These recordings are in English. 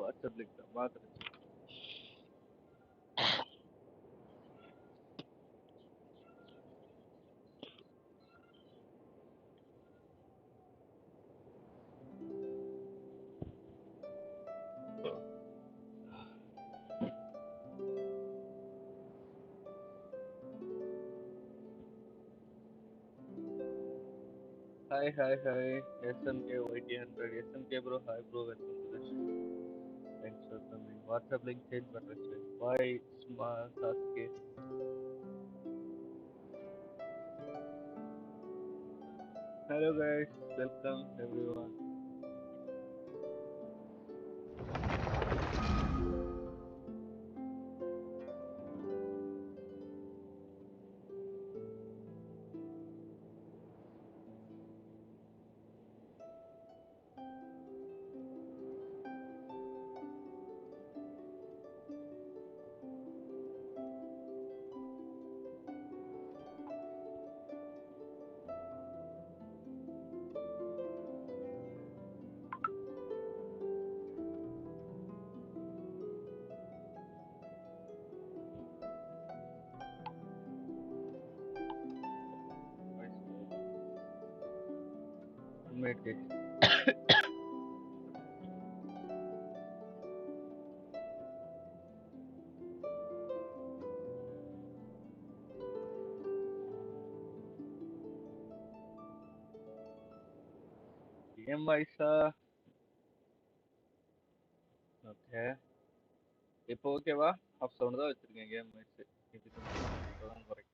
WhatsApp link தான் பார்த்துருச்சு. Hi, hi, hi. SMK YT100. SMK bro, hi bro. Welcome to the stream. Thanks for coming. WhatsApp link change பண்ணுறேன். Bye, smart Sasuke. Hello guys, welcome everyone. One minute guys. Game வயசா? Okay. இப்போ ஓகேவா? Of sound தான் வச்சிருக்கேன் game வயசு. இது கொஞ்சம் குறைக்கும்.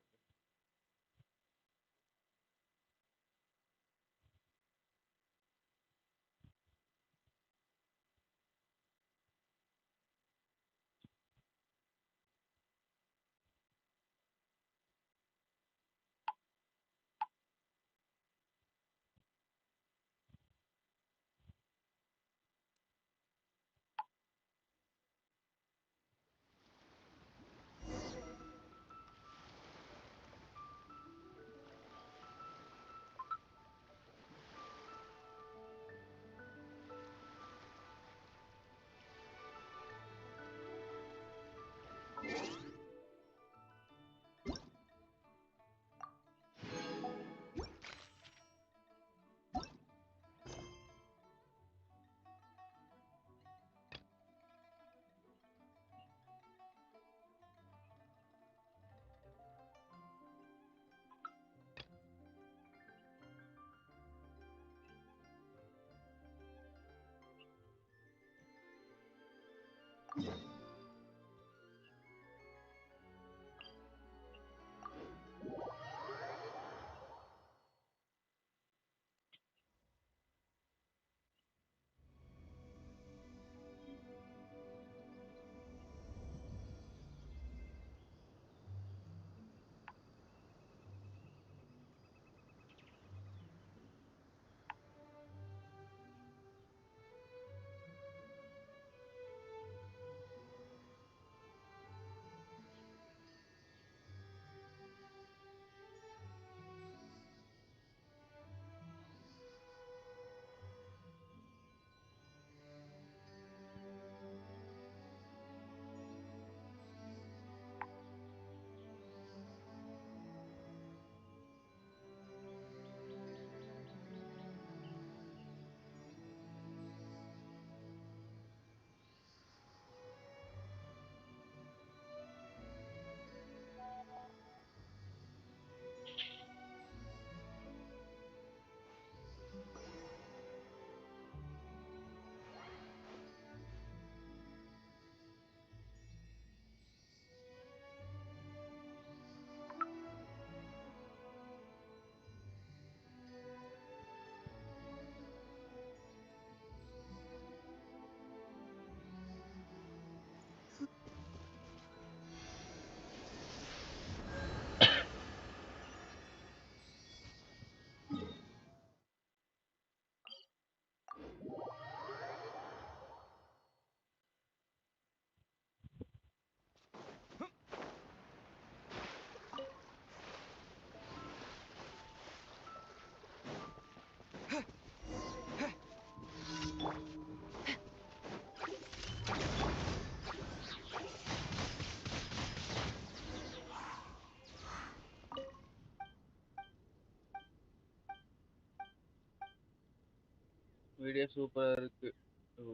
வீடியோ சூப்பரா இருக்கு.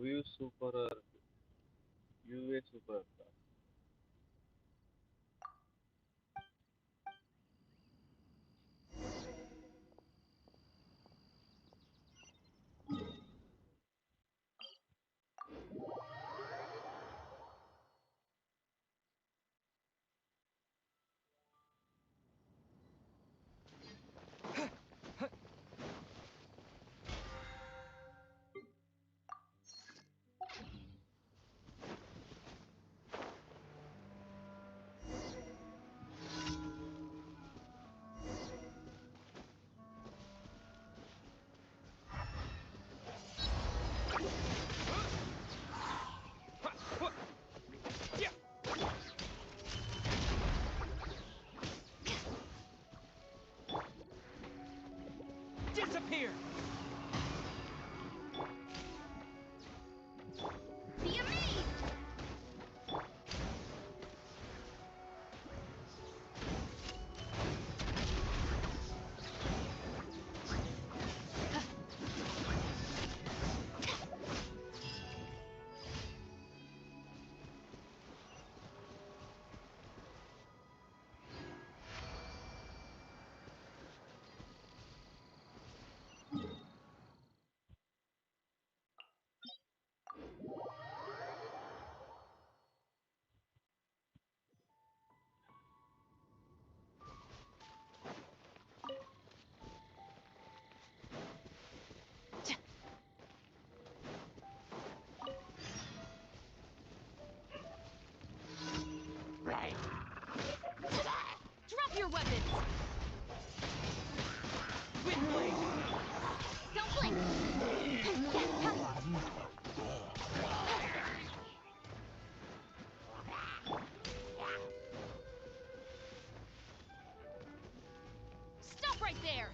வியூ சூப்பரா இருக்கு. வியூவே சூப்பரா இருக்கா? Disappear! Be amazed! Drop your weapons! Windblade! Don't blink! Stop right there!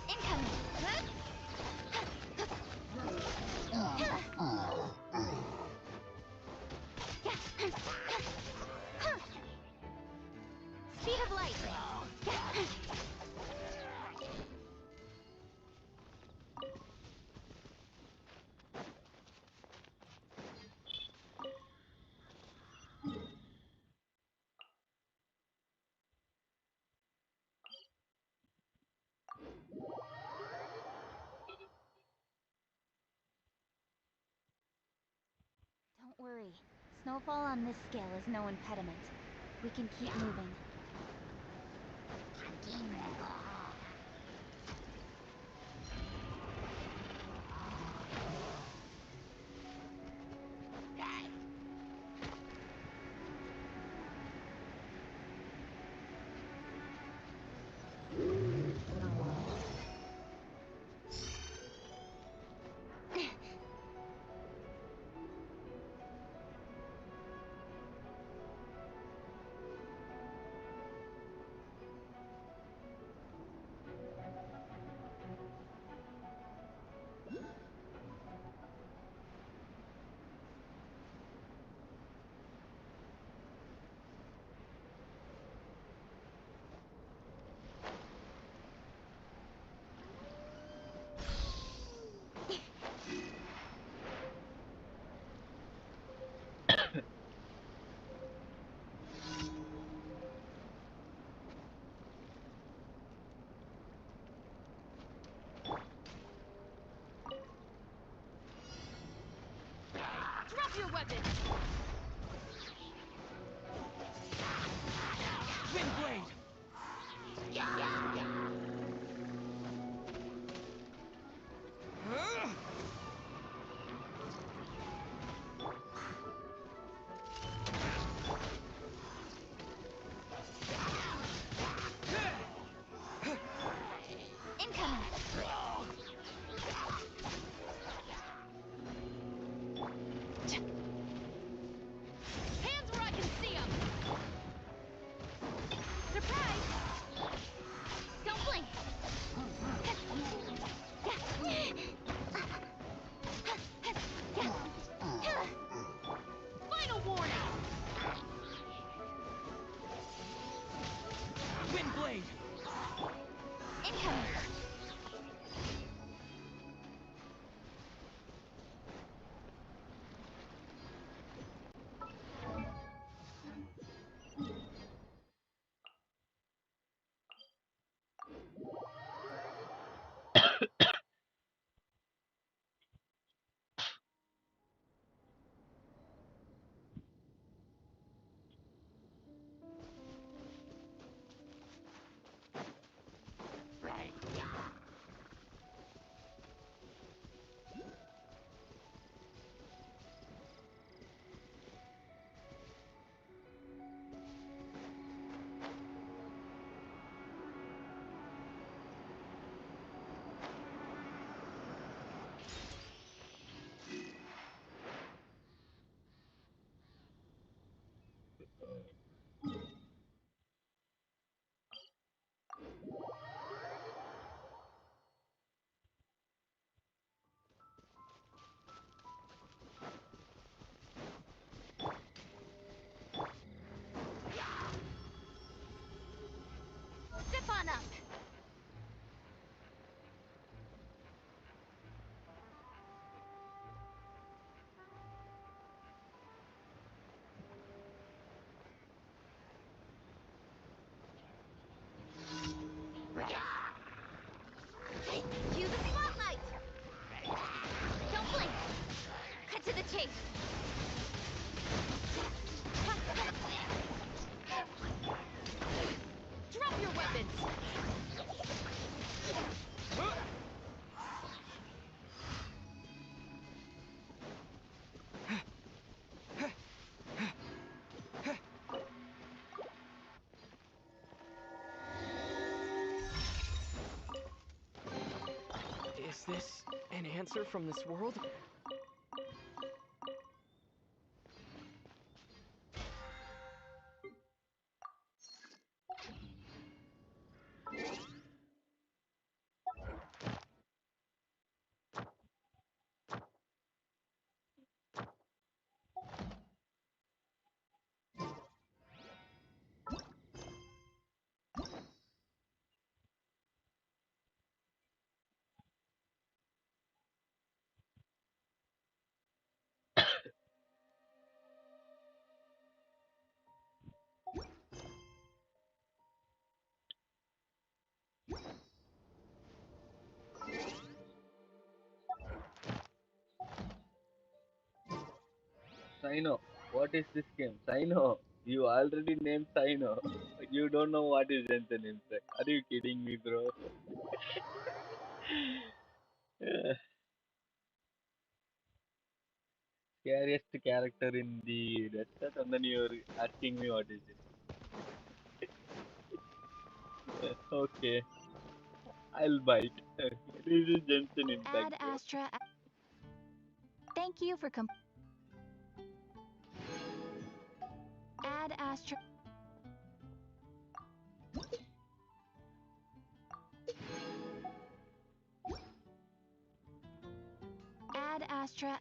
Incoming! Speed of light! Don't worry. Snowfall on this scale is no impediment. We can keep moving. Drop your weapons! Windblade! Incoming! on up. Cue the spotlight. Don't blink. Cut to the chase. Drop your weapons. Is this an answer from this world? Sino, what is this game? Sino, you already named Sino. You don't know what is Genshin Impact. Are you kidding me, bro? Scariest character in the desert, and then you're asking me what is it. Okay, I'll bite. This is Genshin Impact, Ad bro. Astra. Thank you for Ad Astra. Ad Astra.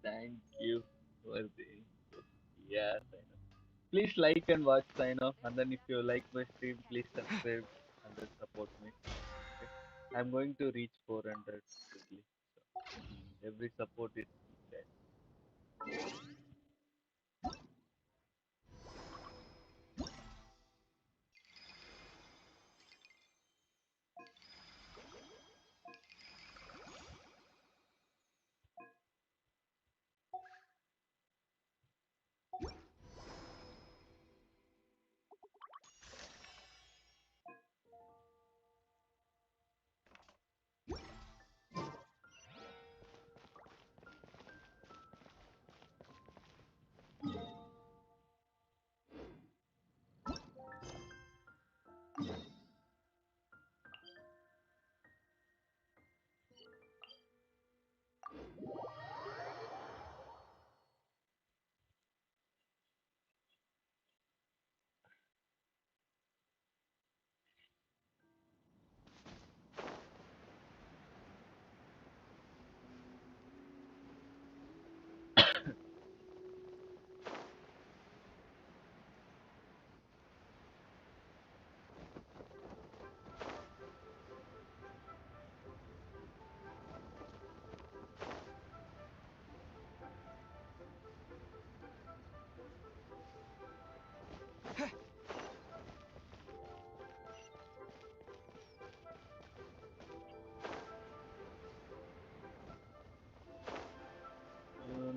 Thank you for the input. Yeah, Sino. Please like and watch Sign Off, and then if you like my stream, please subscribe and then support me. Okay? I'm going to reach 400 quickly. So every support is needed.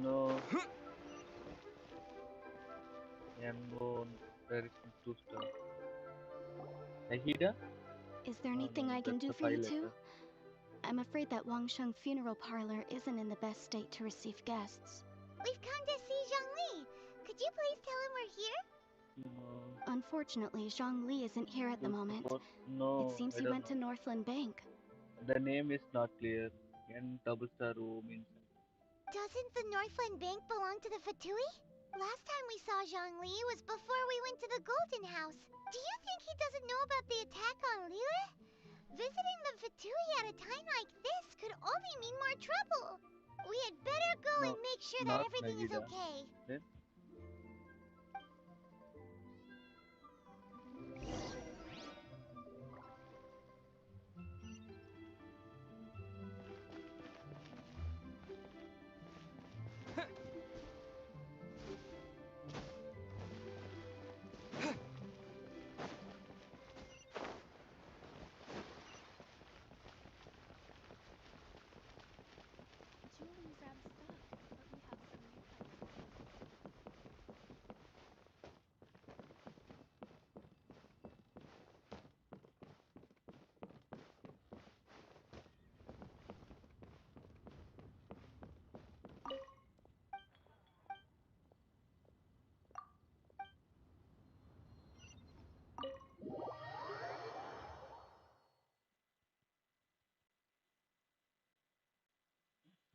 No, Yangon, there is 2 star. Ahida? Is there Oh anything no, I can that's do a for you 5 too? letter. I'm afraid that Wangsheng funeral parlor isn't in the best state to receive guests. We've come to see Zhongli. Could you please tell him we're here? No, Unfortunately, Zhang Li isn't here at the full moment. support. It No, seems I he don't went to know. Northland Bank. The name is not clear. N double star O means. Doesn't the Northland Bank belong to the Fatui? Last time we saw Zhongli was before we went to the Golden House. Do you think he doesn't know about the attack on Liyue? Visiting the Fatui at a time like this could only mean more trouble. We had better go No, and make sure that not everything is Nagida. okay. Then Julie's out of stock, but we have some new types.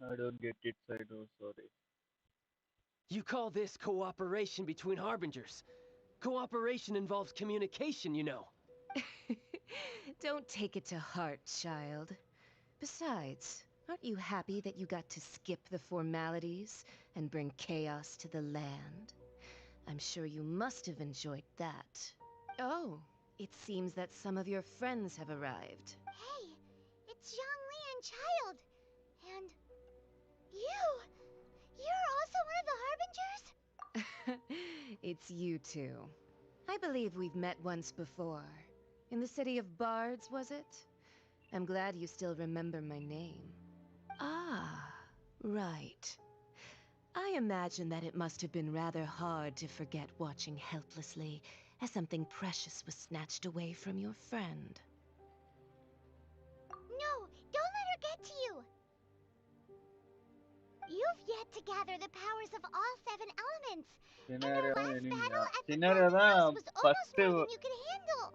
I don't get it. I know. Sorry. You call this cooperation between harbingers? Cooperation involves communication, you know. Don't take it to heart, child. Besides, aren't you happy that you got to skip the formalities and bring chaos to the land? I'm sure you must have enjoyed that. Oh, it seems that some of your friends have arrived. Hey, it's Zhongli and Child. And you! You're also one of the Harbingers? It's you two. I believe we've met once before. In the city of Bards, was it? I'm glad you still remember my name. Ah, right. I imagine that it must have been rather hard to forget watching helplessly as something precious was snatched away from your friend. No, don't let her get to you! You've yet to gather the powers of all 7 elements. And our Scenario last enemy. battle at the Scenario Golden House தான் was first almost more than you could handle.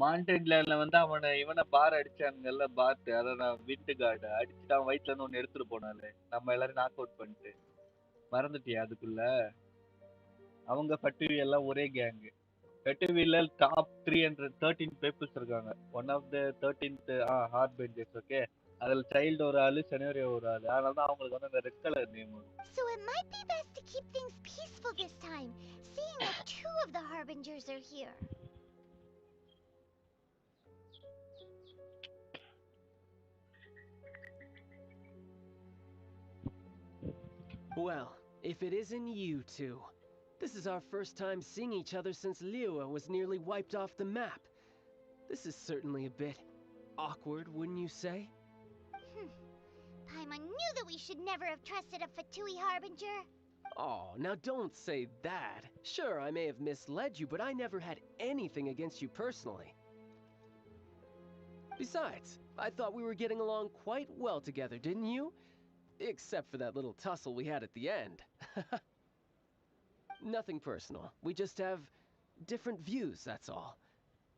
மாண்டேட்ல வந்து இவனை பார் அடிச்சாங்கல்ல பாத்து அத நான் wind card அடிச்சுட்டு அவன் வயிற்றுல இருந்து ஒன்னு எடுத்துட்டு போனாலே நம்ம எல்லாரும் நாக் அவுட் பண்ணிட்டு மறந்துட்டியா அதுக்குள்ள அவங்க ஃபட்டுவி எல்லாம் ஒரே கேங் ஃபட்டுவில டாப் 313 பீப்புள்ஸ் இருக்காங்க one of the 13th hard benchers okay அதுல சைல்டு ஒரு ஆளு செனோரியோ ஒரு ஆளு அதனால தான் அவங்களுக்கு வந்து அந்த ரெட் கலர் நேம் வரும் So it might be best to keep things peaceful this time, seeing that 2 of the Harbingers are here. Well, if it isn't you two. This is our first time seeing each other since Liyue was nearly wiped off the map. This is certainly a bit awkward, wouldn't you say? Paimon knew that we should never have trusted a Fatui Harbinger. Oh, now don't say that. Sure, I may have misled you, but I never had anything against you personally. Besides, I thought we were getting along quite well together, didn't you? Except for that little tussle we had at the end. Nothing personal. We just have different views, that's all.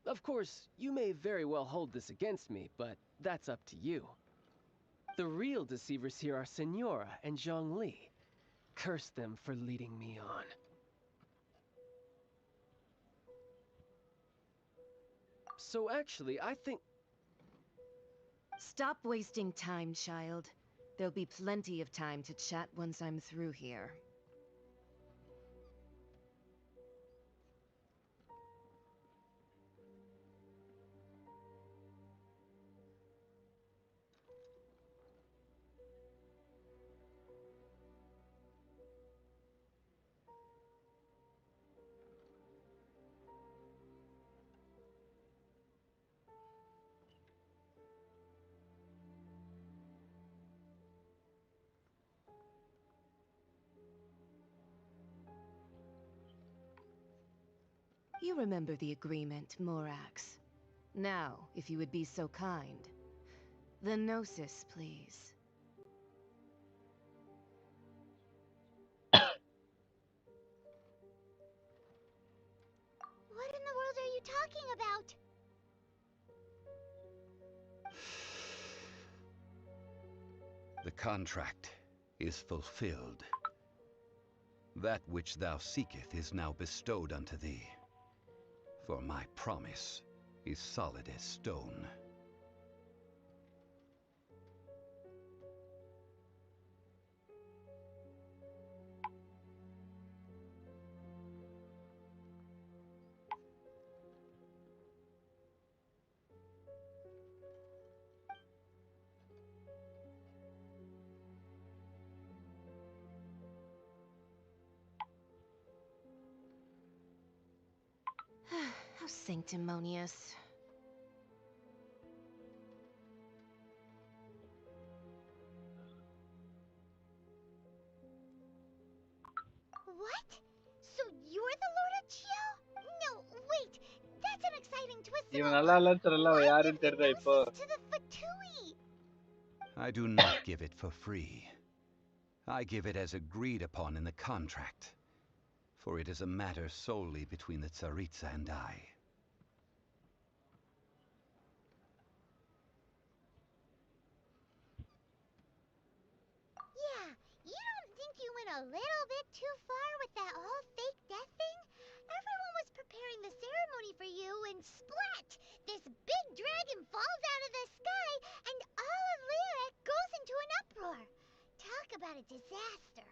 Of course, you may very well hold this against me, but that's up to you. The real deceivers here are Senora and Zhongli. Curse them for leading me on. So actually, I think... Stop wasting time, child. There'll be plenty of time to chat once I'm through here. You remember the agreement, Morax. Now, if you would be so kind. The Gnosis, please. What in the world are you talking about? The contract is fulfilled. That which thou seeketh is now bestowed unto thee. For my promise is solid as stone. How sanctimonious. What? So you're the Lord of Chio? No, wait. That's an exciting twist in இவன் all நல்லா book. இல்லன்னு சொல்லல Why யாருன்னு give the தெரியுதா இப்போ gnosis to the Fatui? I do not give it for free. I give it as agreed upon in the contract. For it is a matter solely between the Tsaritsa and I. Yeah, you don't think you went a little bit too far with that whole fake death thing? Everyone was preparing the ceremony for you and splat! This big dragon falls out of the sky and all of Lyric goes into an uproar. Talk about a disaster.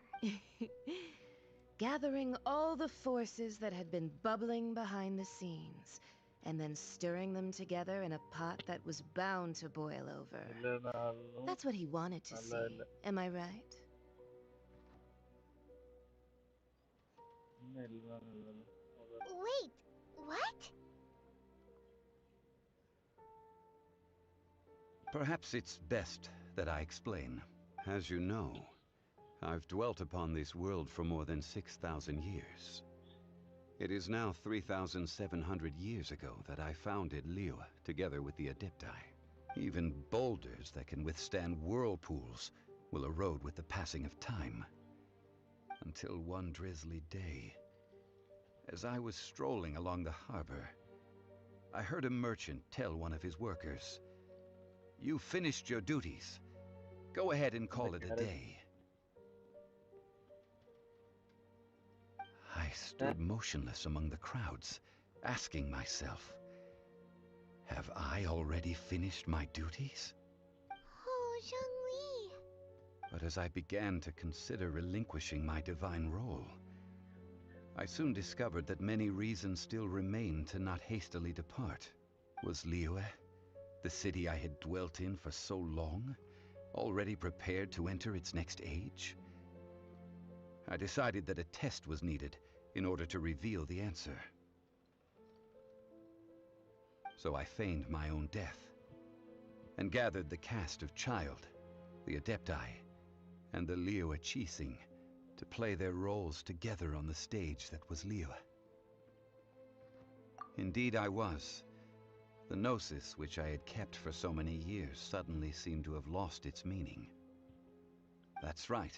Gathering all the forces that had been bubbling behind the scenes, and then stirring them together in a pot that was bound to boil over. இல்லைனாலும் That's what he wanted to நல்லா see. இல்லை Am I right? இன்னும் இல்லைனாலும் Wait, what? Perhaps it's best that I explain. As you know, I've dwelt upon this world for more than 6,000 years. It is now 3,700 years ago that I founded Liyue together with the Adepti. Even boulders that can withstand whirlpools will erode with the passing of time. Until one drizzly day, as I was strolling along the harbor, I heard a merchant tell one of his workers, "You finished your duties. Go ahead and call it a day." I stood motionless among the crowds, asking myself, have I already finished my duties? Oh, Zhongli. But as I began to consider relinquishing my divine role, I soon discovered that many reasons still remained to not hastily depart. Was Liyue, the city I had dwelt in for so long, already prepared to enter its next age? I decided that a test was needed in order to reveal the answer. So I feigned my own death, and gathered the cast of Child, the Adepti, and the Liyue Chising to play their roles together on the stage that was Liyue. Indeed I was. The gnosis which I had kept for so many years suddenly seemed to have lost its meaning. That's right.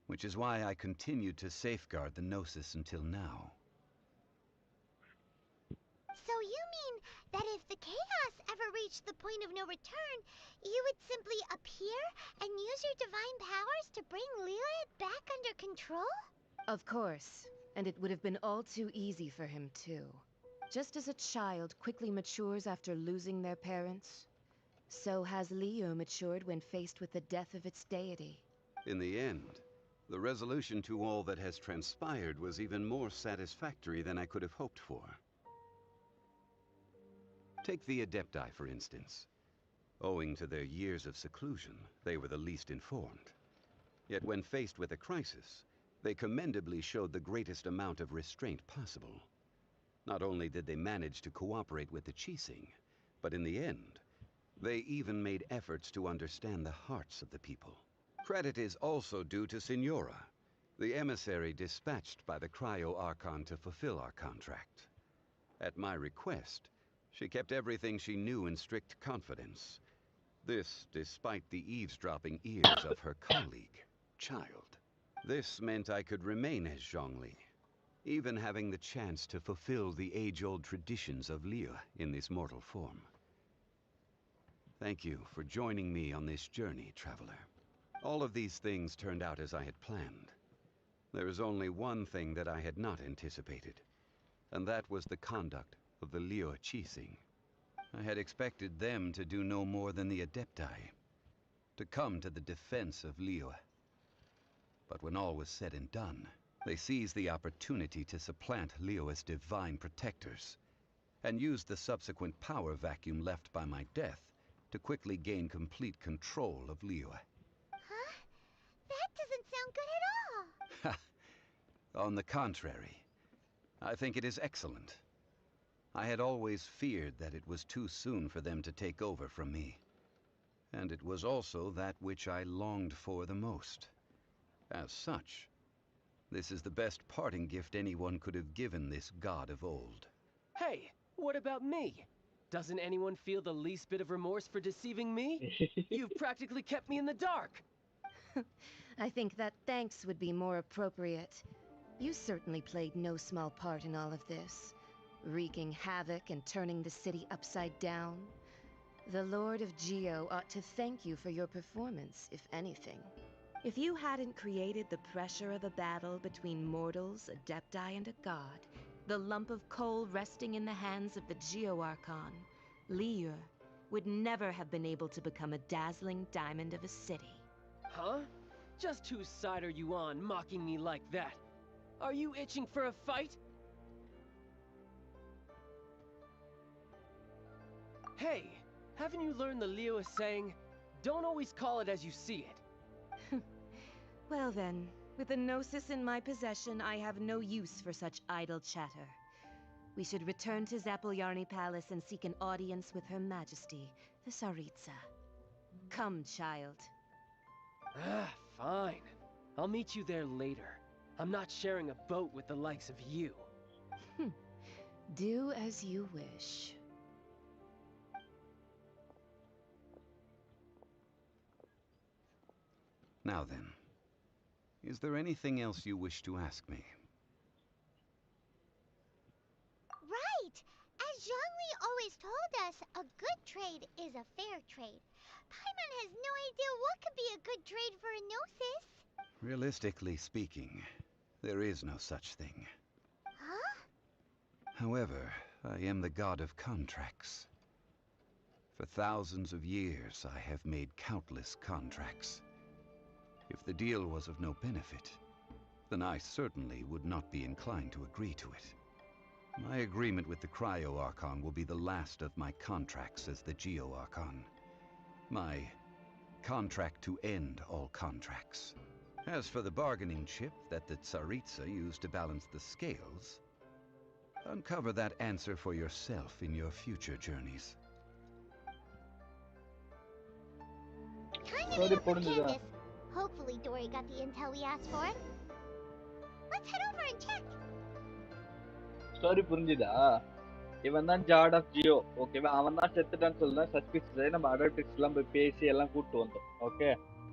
Which is why I continued to safeguard the gnosis until now. So you mean that if the chaos ever reached the point of no return, you would simply appear and use your divine powers to bring Liyue back under control? Of course. And it would have been all too easy for him, too. Just as a child quickly matures after losing their parents, so has Liyue matured when faced with the death of its deity. In the end, the resolution to all that has transpired was even more satisfactory than I could have hoped for. Take the Adepti, for instance. Owing to their years of seclusion, they were the least informed. Yet when faced with a crisis, they commendably showed the greatest amount of restraint possible. Not only did they manage to cooperate with the Chising, but in the end, they even made efforts to understand the hearts of the people. Credit is also due to Signora, the emissary dispatched by the Cryo-Archon to fulfill our contract. At my request, she kept everything she knew in strict confidence. This despite the eavesdropping ears of her colleague, Child. This meant I could remain as Zhongli, even having the chance to fulfill the age-old traditions of Liyue in this mortal form. Thank you for joining me on this journey, traveler. All of these things turned out as I had planned. There is only one thing that I had not anticipated, and that was the conduct of the Liu Qixing. I had expected them to do no more than the Adepti, to come to the defense of Liu. But when all was said and done, they seized the opportunity to supplant Liu as divine protectors, and used the subsequent power vacuum left by my death to quickly gain complete control of Liu. Huh? That doesn't sound good at all. On the contrary, I think it is excellent. I had always feared that it was too soon for them to take over from me. And it was also that which I longed for the most. As such, this is the best parting gift anyone could have given this god of old. Hey, what about me? Doesn't anyone feel the least bit of remorse for deceiving me? You've practically kept me in the dark. I think that thanks would be more appropriate. You certainly played no small part in all of this, wreaking havoc and turning the city upside down. The Lord of Geo ought to thank you for your performance, if anything. If you hadn't created the pressure of a battle between mortals, Adepti, and a god, the lump of coal resting in the hands of the Geo Archon, Liu, would never have been able to become a dazzling diamond of a city. Huh? Just whose side are you on, mocking me like that? Are you itching for a fight? Hey, haven't you learned the Liu saying, don't always call it as you see it? Well then, with the Gnosis in my possession, I have no use for such idle chatter. We should return to Zapoljarny Palace and seek an audience with Her Majesty, the Tsaritsa. Come, child. Fine. I'll meet you there later. I'm not sharing a boat with the likes of you. Do as you wish. Now then, is there anything else you wish to ask me? Right! As Zhongli always told us, a good trade is a fair trade. Paimon has no idea what could be a good trade for a Gnosis. Realistically speaking, there is no such thing. Huh? However, I am the god of contracts. For thousands of years, I have made countless contracts. If the deal was of no benefit, then I certainly would not be inclined to agree to it. My agreement with the Cryo Archon will be the last of my contracts as the Geo Archon. My contract to end all contracts. As for the bargaining chip that the Tsaritsa used to balance the scales, uncover that answer for yourself in your future journeys. Kinda need up with Candace. Hopefully Dory got the intel we asked for. Let's head over and check. Story புரிஞ்சுதா? இவன் தான் ஜார்ட் of Jio, ஓகேவா? அவன் தான் செத்துட்டான்னு சொல்லலாம் suspicious. நம்ம அடல்ட்ரிக்ஸ் எல்லாம் போய் பேசி எல்லாம் கூப்பிட்டு வந்தோம், ஓகே?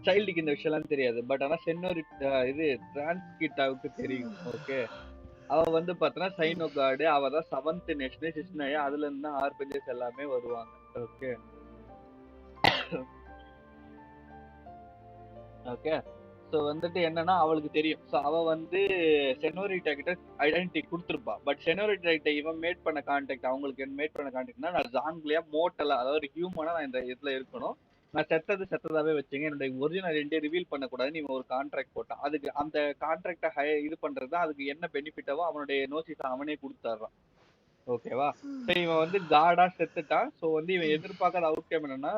சைல்டுக்கு இந்த விஷயம் எல்லாம் தெரியாது, பட் ஆனா சென்னோரி இது டிரான்ஸ்கிட்டாவுக்கு தெரியும், ஓகே? அவ வந்து பார்த்தனா சைனோ கார்டு, அவ தான் 7th நேஷனல் சிஸ்னயா, அதுல இருந்து தான் ஆர்பிஜிஎஸ் எல்லாமே வருவாங்க, ஓகே? ஓகே, ஸோ வந்துட்டு என்னன்னா அவளுக்கு தெரியும். ஸோ அவ வந்து செனோரிட்டா கிட்ட ஐடென்டிட்டி கொடுத்துருப்பா. பட் செனோரிட்டா கிட்ட இவன் மேட் பண்ண கான்டாக்ட், அவங்களுக்கு மேட் பண்ண கான்டாக்ட்னா நான் ஜாங்லியா மோட்டலா, அதாவது ஹியூமனா நான் இந்த இதுல இருக்கணும், நான் செத்ததாவே வச்சுங்க, என்னுடைய ஒரிஜினல் ஐடென்டிட்டி ரிவீல் பண்ணக்கூடாதுன்னு இவன் ஒரு கான்ட்ராக்ட் போட்டான். அதுக்கு அந்த கான்ட்ராக்டை இது பண்றது தான், அதுக்கு என்ன பெனிஃபிட்டாவோ அவனுடைய நோசிஸை அவனே கொடுத்துட்றான், ஓகேவா? ஸோ இவன் வந்து காடா செத்துட்டான். ஸோ வந்து இவன் எதிர்பார்க்காத அவுட்கம் என்னன்னா,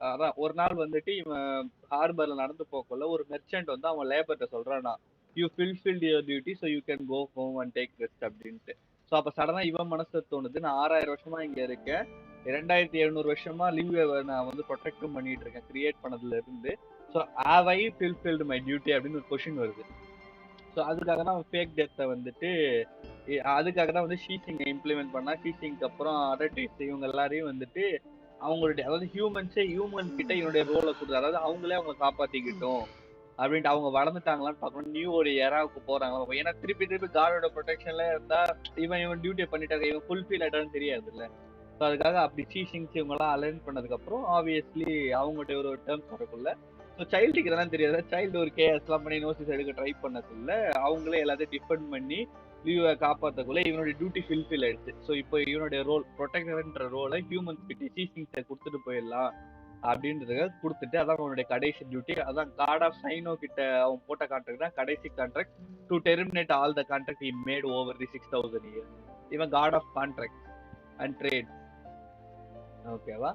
அதான் ஒரு நாள் வந்துட்டு இவன் ஹார்பர்ல நடந்து போகல ஒரு மெர்ச்சன்ட் வந்து அவன் லேபர்கிட்ட சொல்றானா, you fulfilled your duty so you can go home and take rest அப்படின்ட்டு. ஸோ அப்போ சடனா இவன் மனசு தோணுது, நான் 6000 வருஷமா இங்க இருக்கேன், 2700 வருஷமா லிவ்வை நான் வந்து ப்ரொடெக்டும் பண்ணிட்டு இருக்கேன் கிரியேட் பண்ணதுல இருந்து. So have I fulfilled my duty அப்படின்னு ஒரு கொஸ்டின் வருது. ஸோ அதுக்காக தான் அவன் ஃபேக் டெத்தை வந்துட்டு, அதுக்காக தான் வந்து ஷீசிங்கை இம்ப்ளிமெண்ட் பண்ணா. ஷீசிங்க்கு அப்புறம் அடல்ட்ரிக்ஸ் இவங்க எல்லாரையும் வந்துட்டு அவங்களுடைய, அதாவது ஹியூமன் கிட்ட இவனுடைய ரோலை கொடுத்து, அதாவது அவங்களே அவங்க காப்பாத்திக்கிட்டோம் அப்படின்ட்டு. அவங்க வளர்ந்துட்டாங்களான்னு பார்க்கணும், நியூ ஒரு ஏராவுக்கு போறாங்களா. ஏன்னா திருப்பி காடோட ப்ரொடெக்ஷன்ல இருந்தா இவன் டியூட்டியை பண்ணிட்டாங்க, இவன் ஃபுல்ஃபில் ஆயிட்டான்னு தெரியாது இல்லை. ஸோ அதுக்காக அப்படி சீசிங்ஸ் இவங்கெல்லாம் அலைன் பண்ணதுக்கு அப்புறம் ஆப்வியஸ்லி அவங்கள்ட்ட ஒரு டேர்ம்ஸ் வரக்குள்ள, ஸோ சைல்டுக்கு இதெல்லாம் தெரியாது. சைல்டு ஒரு கேஎஸ்லாம் பண்ணி நோசிஸ் எடுக்க ட்ரை பண்ணக்குள்ள அவங்களே எல்லாத்தையும் டிஃபெண்ட் பண்ணி லியூவை காப்பாற்றக்குள்ள இவனுடைய டியூட்டி ஃபில்ஃபில் ஆயிடுச்சு. ஸோ இப்போ இவனுடைய ரோல் ப்ரொடெக்டர்ன்ற ரோலை ஹியூமன்ஸ் கிட்ட சீசிங்ஸை கொடுத்துட்டு போயிடலாம் அப்படின்றதுக்காக கொடுத்துட்டு, அதான் அவனுடைய கடைசி டியூட்டி. அதான் காட் ஆஃப் சைனோ கிட்ட அவன் போட்ட கான்ட்ராக்ட் தான் கடைசி contract, to terminate all the contract he made over the 6000 years. இவன் god of contract and trade. ஓகேவா?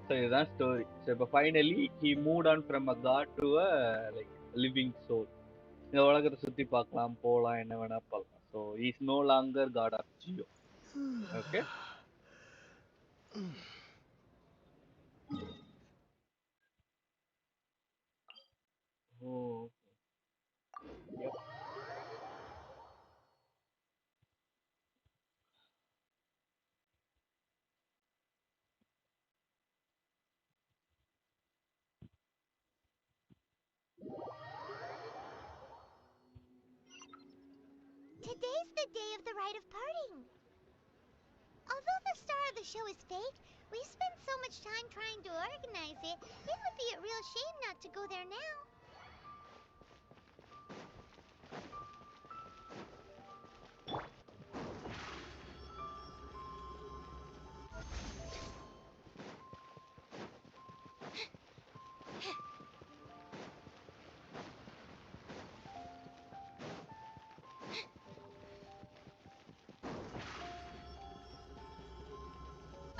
ஸோ இதுதான் ஸ்டோரி. ஸோ இப்போ finally he moved on from a god to a like living soul. இந்த உலகத்தை சுற்றி பார்க்கலாம், போகலாம், என்ன வேணா பார்க்கலாம். So is no longer god of Jio. Okay. Oh. Yep. Today's the day of the rite of parting. Although the star of the show is fake, we spent so much time trying to organize it, it would be a real shame not to go there now.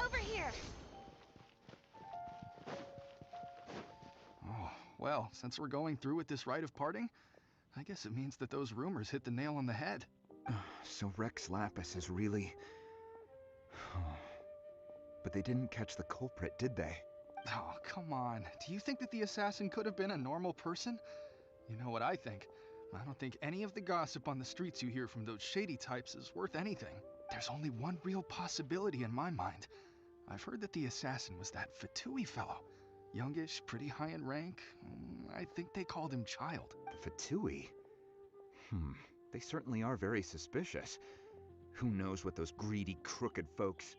Over here. Oh, well, since we're going through with this rite of parting, I guess it means that those rumors hit the nail on the head. So Rex Lapis is really... But they didn't catch the culprit, did they? Oh, come on. Do you think that the assassin could have been a normal person? You know what I think. I don't think any of the gossip on the streets you hear from those shady types is worth anything. There's only one real possibility in my mind. I've heard that the assassin was that Fatui fellow. Youngish, pretty high in rank. I think they called him Child. Fatui? They certainly are very suspicious. Who knows what those greedy, crooked folks...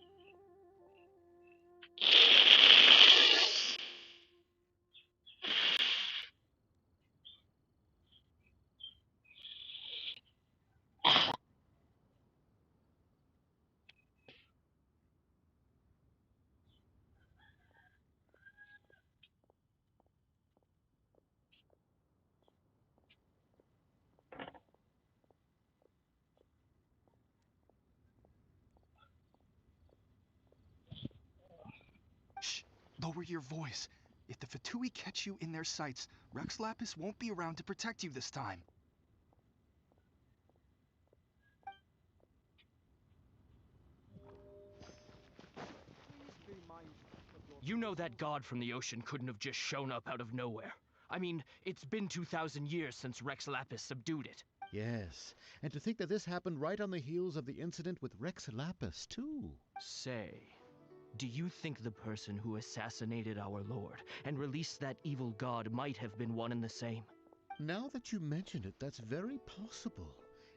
Shh! Lower your voice. If the Fatui catch you in their sights, Rex Lapis won't be around to protect you this time. You know that god from the ocean couldn't have just shown up out of nowhere. I mean, it's been 2,000 years since Rex Lapis subdued it. Yes, and to think that this happened right on the heels of the incident with Rex Lapis, too. Say, do you think the person who assassinated our lord and released that evil god might have been one and the same? Now that you mention it, that's very possible.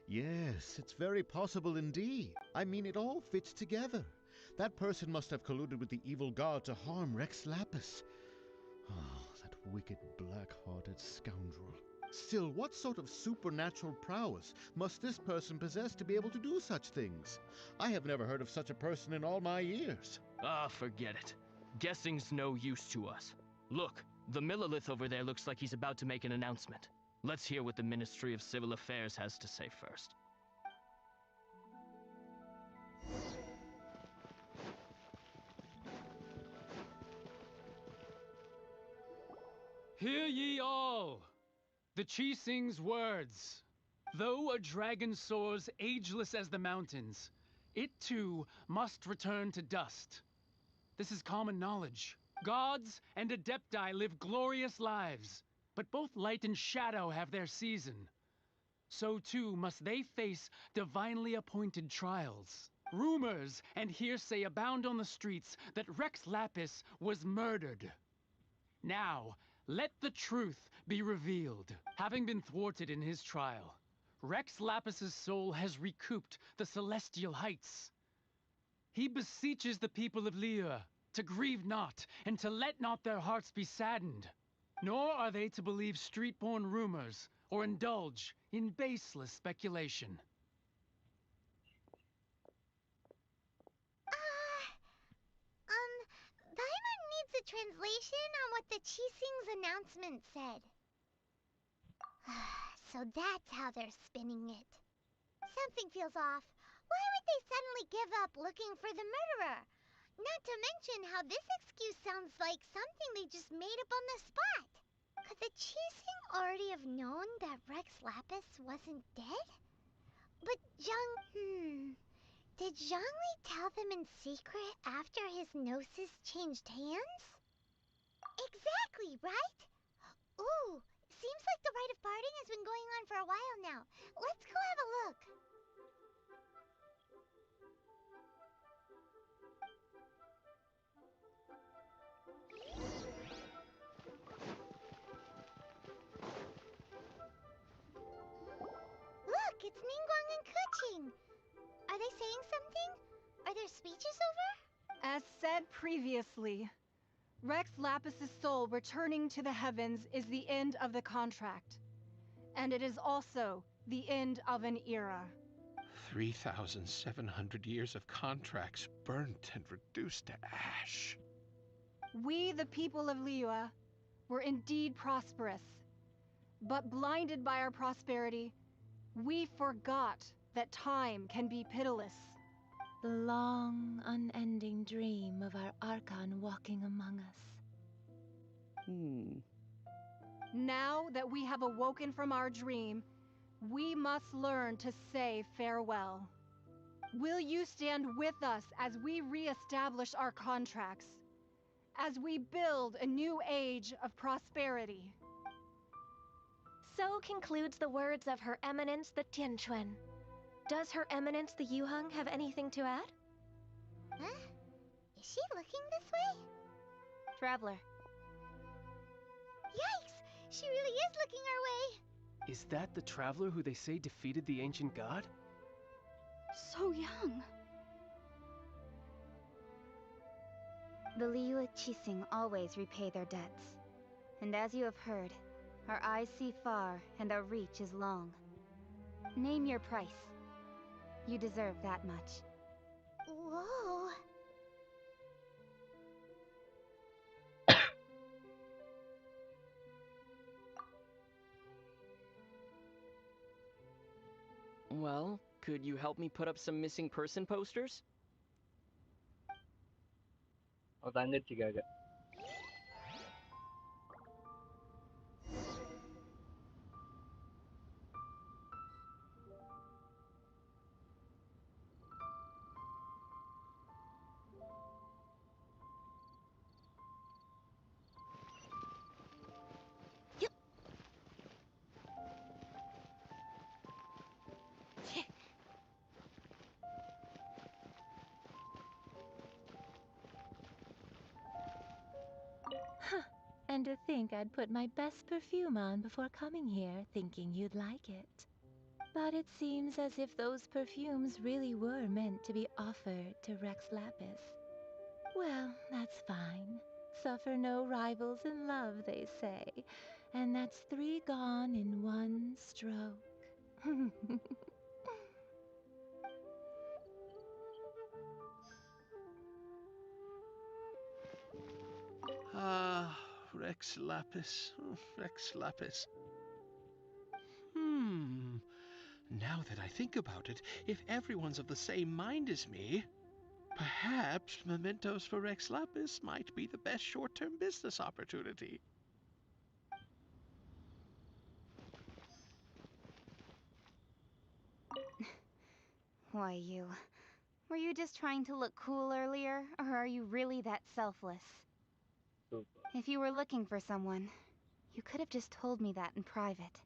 Yes, it's very possible indeed. I mean, it all fits together. That person must have colluded with the evil god to harm Rex Lapis. Oh, that wicked, black-hearted scoundrel. Still, what sort of supernatural prowess must this person possess to be able to do such things? I have never heard of such a person in all my years. Ah, forget it. Guessing's no use to us. Look, the Millilith over there looks like he's about to make an announcement. Let's hear what the Ministry of Civil Affairs has to say first. Hear ye all! The Chising's words. Though a dragon soars ageless as the mountains, it too must return to dust. This is common knowledge. Gods and Adepti live glorious lives, but both light and shadow have their season. So too must they face divinely appointed trials. Rumors and hearsay abound on the streets that Rex Lapis was murdered. Now, let the truth be revealed. Having been thwarted in his trial, Rex Lapis's soul has recouped the celestial heights. He beseeches the people of Liyue to grieve not and to let not their hearts be saddened. Nor are they to believe street-born rumors or indulge in baseless speculation. Paimon needs a translation on what the Qixing's announcement said. So that's how they're spinning it. Something feels off. Why would they suddenly give up looking for the murderer? Not to mention how this excuse sounds like something they just made up on the spot. Could the Qixing already have known that Rex Lapis wasn't dead? But did Zhongli tell them in secret after his gnosis changed hands? Exactly, right? Ooh, seems like the rite of parting has been going on for a while now. Let's go have a look. Look, it's Ningguang and Keqing. Are they saying something? Are their speeches over? As said previously, Rex Lapis's soul returning to the heavens is the end of the contract. And it is also the end of an era. 3,700 years of contracts burnt and reduced to ash. We, the people of Liyue, were indeed prosperous. But blinded by our prosperity, we forgot that time can be pitiless. The long, unending dream of our Archon walking among us. Now that we have awoken from our dream, we must learn to say farewell. Will you stand with us as we re-establish our contracts? As we build a new age of prosperity? So concludes the words of Her Eminence the Tianquan. Does Her Eminence the Yuheng have anything to add? Huh? Is she looking this way? Traveler. Yikes! She really is looking our way! Is that the traveler who they say defeated the ancient god? So young. The Liyue Qixing always repay their debts. And as you have heard, our eyes see far and our reach is long. Name your price. You deserve that much. Whoa. Well, could you help me put up some missing person posters? தங்கச்சிக்காக And to think I'd put my best perfume on before coming here, thinking you'd like it. But it seems as if those perfumes really were meant to be offered to Rex Lapis. Well, that's fine. Suffer no rivals in love, they say. And that's 3 gone in 1 stroke. Ah, Rex Lapis. Rex Lapis. Now that I think about it, if everyone's of the same mind as me, perhaps mementos for Rex Lapis might be the best short-term business opportunity. Why, you. Were you just trying to look cool earlier, or are you really that selfless? If you were looking for someone, you could have just told me that in private.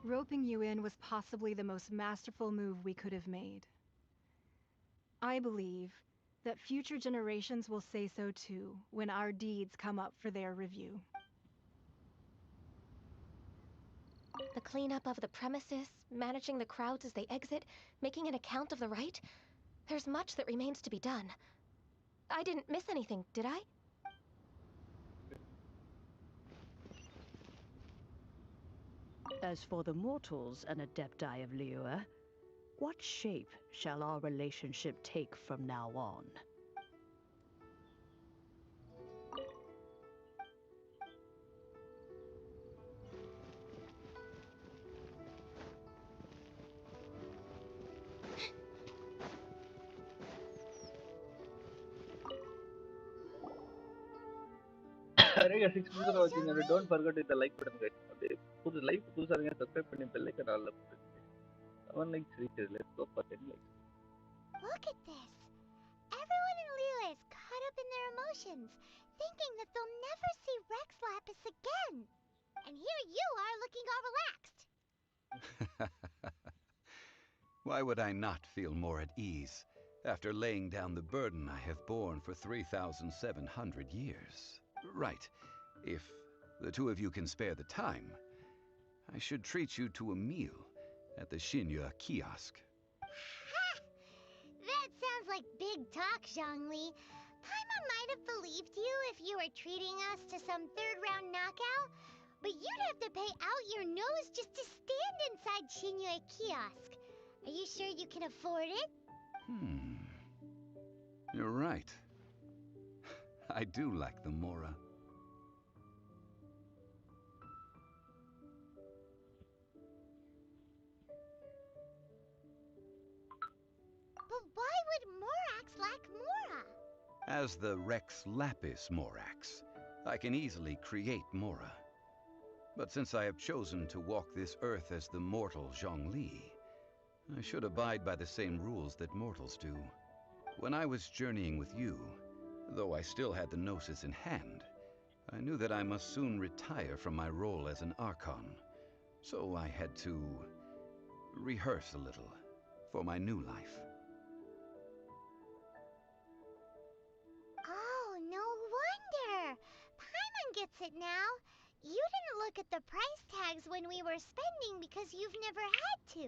Roping you in was possibly the most masterful move we could have made. I believe that future generations will say so too when our deeds come up for their review. The cleanup of the premises, managing the crowds as they exit, making an account of the rite. There's much that remains to be done. I didn't miss anything, did I? As for the mortals and Adepti of Liyue, what shape shall our relationship take from now on? Hey, 6 minutes watching and don't forget to hit the like button, guys. Put like, subscribe and bell icon all up. 7 likes reached. Let's go for 10 likes. Look at this. Everyone in Liyue is caught up in their emotions, thinking that they'll never see Rex Lapis again. And here you are looking all relaxed. Why would I not feel more at ease after laying down the burden I have borne for 3,700 years? Right. If the two of you can spare the time, I should treat you to a meal at the Xinyu kiosk. Ha! That sounds like big talk, Zhongli. Paimon might have believed you if you were treating us to some third-round knockout, but you'd have to pay out your nose just to stand inside Xinyu kiosk. Are you sure you can afford it? You're right. I do like the Mora. But why would Morax lack Mora? As the Rex Lapis Morax, I can easily create Mora. But since I have chosen to walk this earth as the mortal Zhongli, I should abide by the same rules that mortals do. When I was journeying with you, though I still had the Gnosis in hand, I knew that I must soon retire from my role as an Archon. So I had to rehearse a little for my new life. Oh, no wonder. Paimon gets it now. You didn't look at the price tags when we were spending because you've never had to.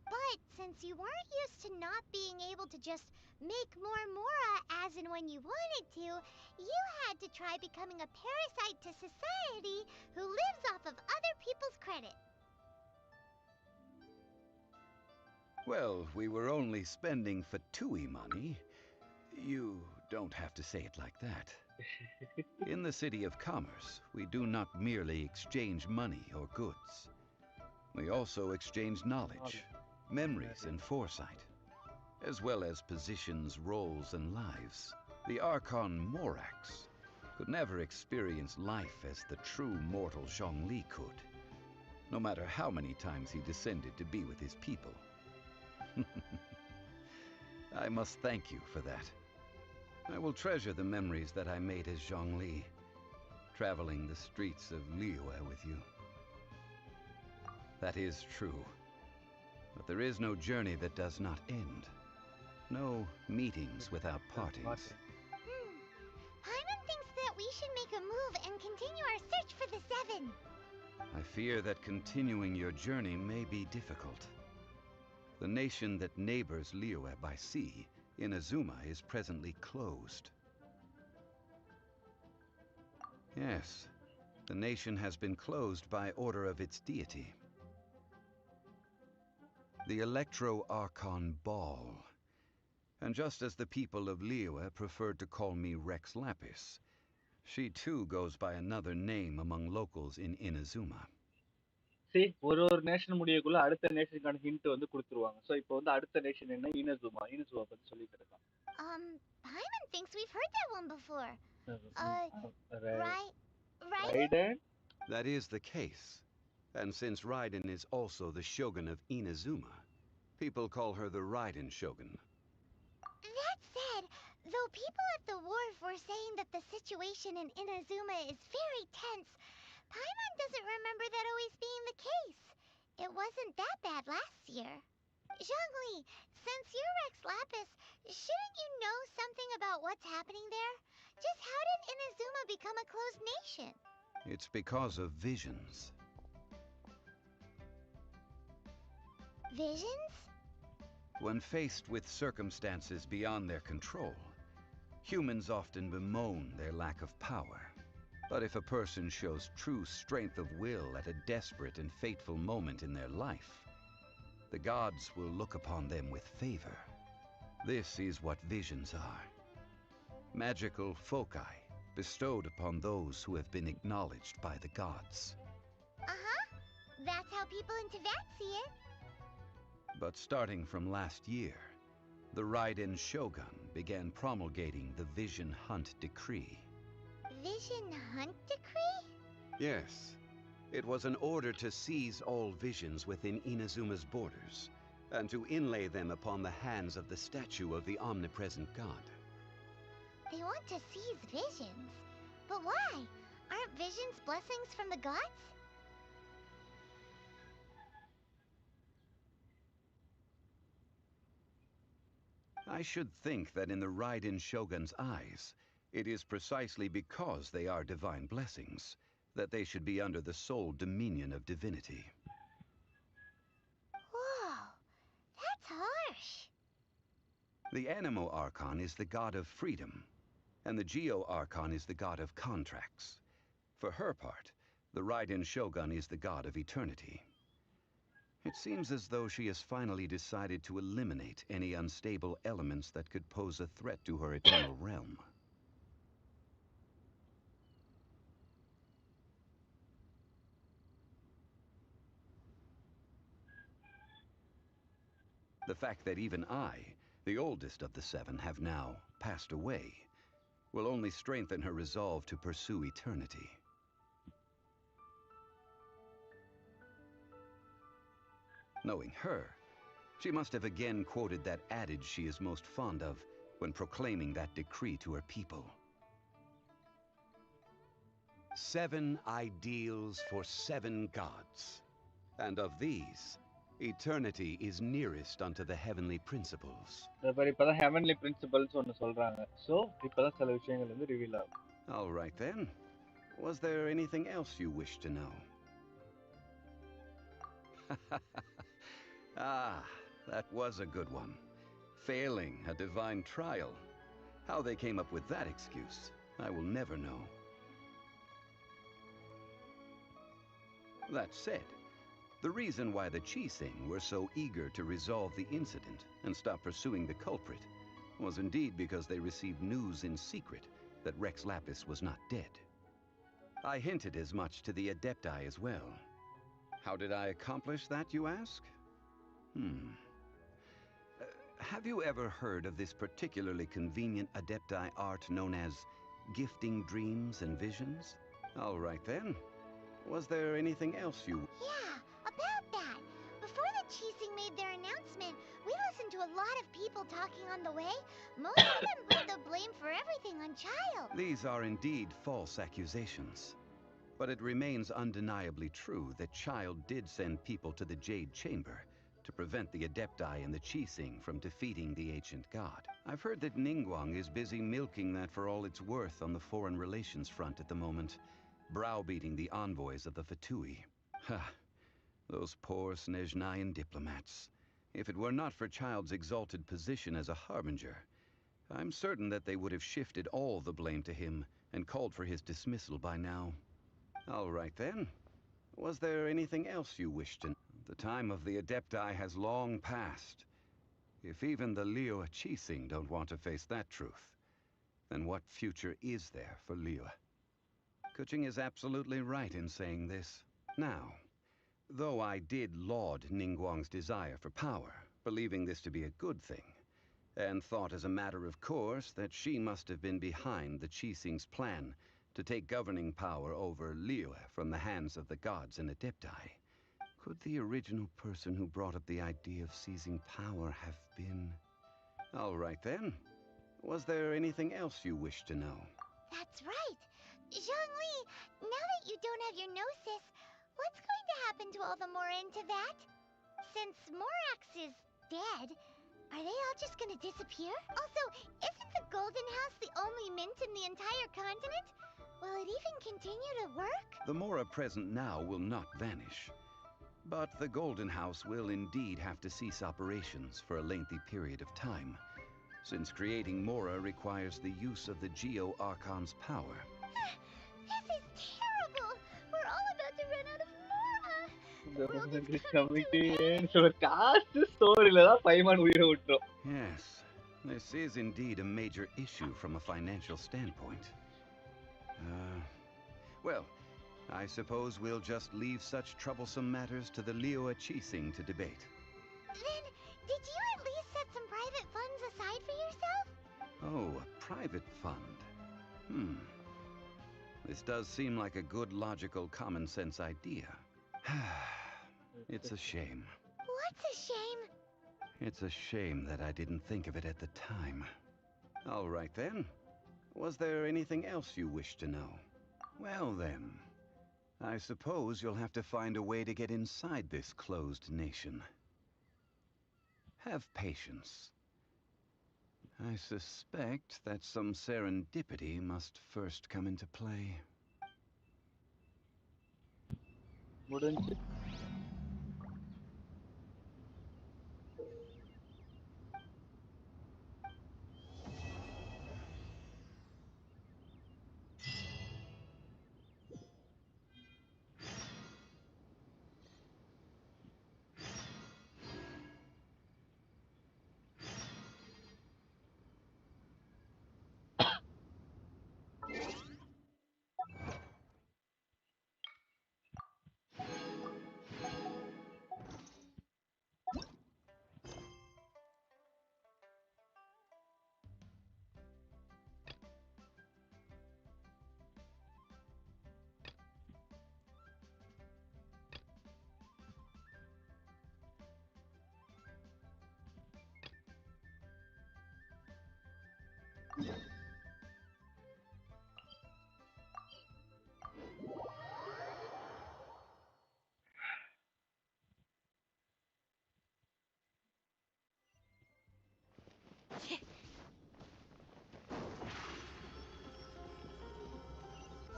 But since you weren't used to not being able to just make more Mora as and when you wanted to, you had to try becoming a parasite to society who lives off of other people's credit. Well, we were only spending Fatui money. You don't have to say it like that. In the City of Commerce, we do not merely exchange money or goods. We also exchange knowledge, memories, and foresight, as well as positions, roles, and lives. The Archon Morax could never experience life as the true mortal Zhongli could, no matter how many times he descended to be with his people. I must thank you for that. I will treasure the memories that I made as Zhongli, traveling the streets of Liyue with you. That is true. But there is no journey that does not end. No meetings without partings. Paimon thinks that we should make a move and continue our search for the Seven. I fear that continuing your journey may be difficult. The nation that neighbors Liyue by sea, Inazuma, is presently closed. Yes, the nation has been closed by order of its deity. The Electro-Archon Ball. And just as the people of Liyue preferred to call me Rex Lapis, she too goes by another name among locals in Inazuma. See, ஒரு nation முடியக்குள்ள அடுத்த நேஷனுக்கான hint வந்து கொடுத்துருவாங்க. So இப்போ வந்து அடுத்த nation என்ன? இனசுமா பத்தி சொல்லிட்டு இருக்கான். Paimon thinks we've heard that one before. Raiden? That is the case. And since Raiden is also the shogun of Inazuma, people call her the Raiden shogun. That said, though people at the wharf were saying that the situation in Inazuma is very tense, Paimon doesn't remember that always being the case. It wasn't that bad last year. Zhongli, since you're Rex Lapis, shouldn't you know something about what's happening there? Just how did Inazuma become a closed nation? It's because of visions. Visions? When faced with circumstances beyond their control, humans often bemoan their lack of power. But if a person shows true strength of will at a desperate and fateful moment in their life, the gods will look upon them with favor. This is what visions are. Magical foci bestowed upon those who have been acknowledged by the gods. Uh-huh. That's how people in Teyvat see it. But starting from last year, the Raiden Shogun began promulgating the Vision Hunt Decree. Vision Hunt Decree? Yes. It was an order to seize all visions within Inazuma's borders, and to inlay them upon the hands of the statue of the omnipresent god. They want to seize visions. But why? Aren't visions blessings from the gods? I should think that in the Raiden Shogun's eyes, it is precisely because they are divine blessings that they should be under the sole dominion of divinity. Whoa, that's harsh. The Animo Archon is the god of freedom, and the Geo Archon is the god of contracts. For her part, the Raiden Shogun is the god of eternity. It seems as though she has finally decided to eliminate any unstable elements that could pose a threat to her eternal realm. The fact that even I, the oldest of the seven, have now passed away, will only strengthen her resolve to pursue eternity. Knowing her, she must have again quoted that adage she is most fond of when proclaiming that decree to her people. 7 ideals for 7 gods, and of these, eternity is nearest unto the heavenly principles. இப்பதான் heavenly principles ஒன்னு சொல்றாங்க. So இப்பதான் சில விஷயங்கள் வந்து reveal ஆகும். All right then. Was there anything else you wish to know? Ah, that was a good one. Failing a divine trial. How they came up with that excuse, I will never know. That said, the reason why the Qixing were so eager to resolve the incident and stop pursuing the culprit was indeed because they received news in secret that Rex Lapis was not dead. I hinted as much to the Adepti as well. How did I accomplish that, you ask? Have you ever heard of this particularly convenient Adepti art known as gifting dreams and visions? All right then. Was there anything else you... Yeah, about that. Before the Qixing made their announcement, we listened to a lot of people talking on the way. Most of them put the blame for everything on Child. These are indeed false accusations. But it remains undeniably true that Child did send people to the Jade Chamber to prevent the Adepti and the Qixing from defeating the ancient god. I've heard that Ningguang is busy milking that for all it's worth on the foreign relations front at the moment, browbeating the envoys of the Fatui. Ha! Those poor Snezhnayan diplomats. If it were not for Child's exalted position as a harbinger, I'm certain that they would have shifted all the blame to him and called for his dismissal by now. All right then. Was there anything else you wished to know? The time of the Adepti has long passed. If even the Liyue Qixing don't want to face that truth, then what future is there for Liyue? Keqing is absolutely right in saying this. Now, though I did laud Ningguang's desire for power, believing this to be a good thing, and thought as a matter of course that she must have been behind the Qixing's plan to take governing power over Liyue from the hands of the gods and Adepti, could the original person who brought up the idea of seizing power have been... All right then. Was there anything else you wish to know? That's right. Zhongli, now that you don't have your gnosis, what's going to happen to all the Mora in Teyvat? Since Morax is dead, are they all just gonna disappear? Also, isn't the Golden House the only mint in the entire continent? Will it even continue to work? The Mora present now will not vanish. But the Golden House will indeed have to cease operations for a lengthy period of time, since creating Mora requires the use of the Geo-Archon's power. This is terrible! We're all about to run out of Mora! The moment this committee ends, ஒரு காசு ஸ்டோரியில தான் பைமான் உயிரை விட்டுரும். Yes, this is indeed a major issue from a financial standpoint. Well, I suppose we'll just leave such troublesome matters to the Liyue Qixing to debate. Then, did you at least set some private funds aside for yourself? Oh, a private fund. This does seem like a good, logical, common-sense idea. It's a shame. What's a shame? It's a shame that I didn't think of it at the time. All right then. Was there anything else you wish to know? Well then, I suppose you'll have to find a way to get inside this closed nation. Have patience. I suspect that some serendipity must first come into play. முடிஞ்சு.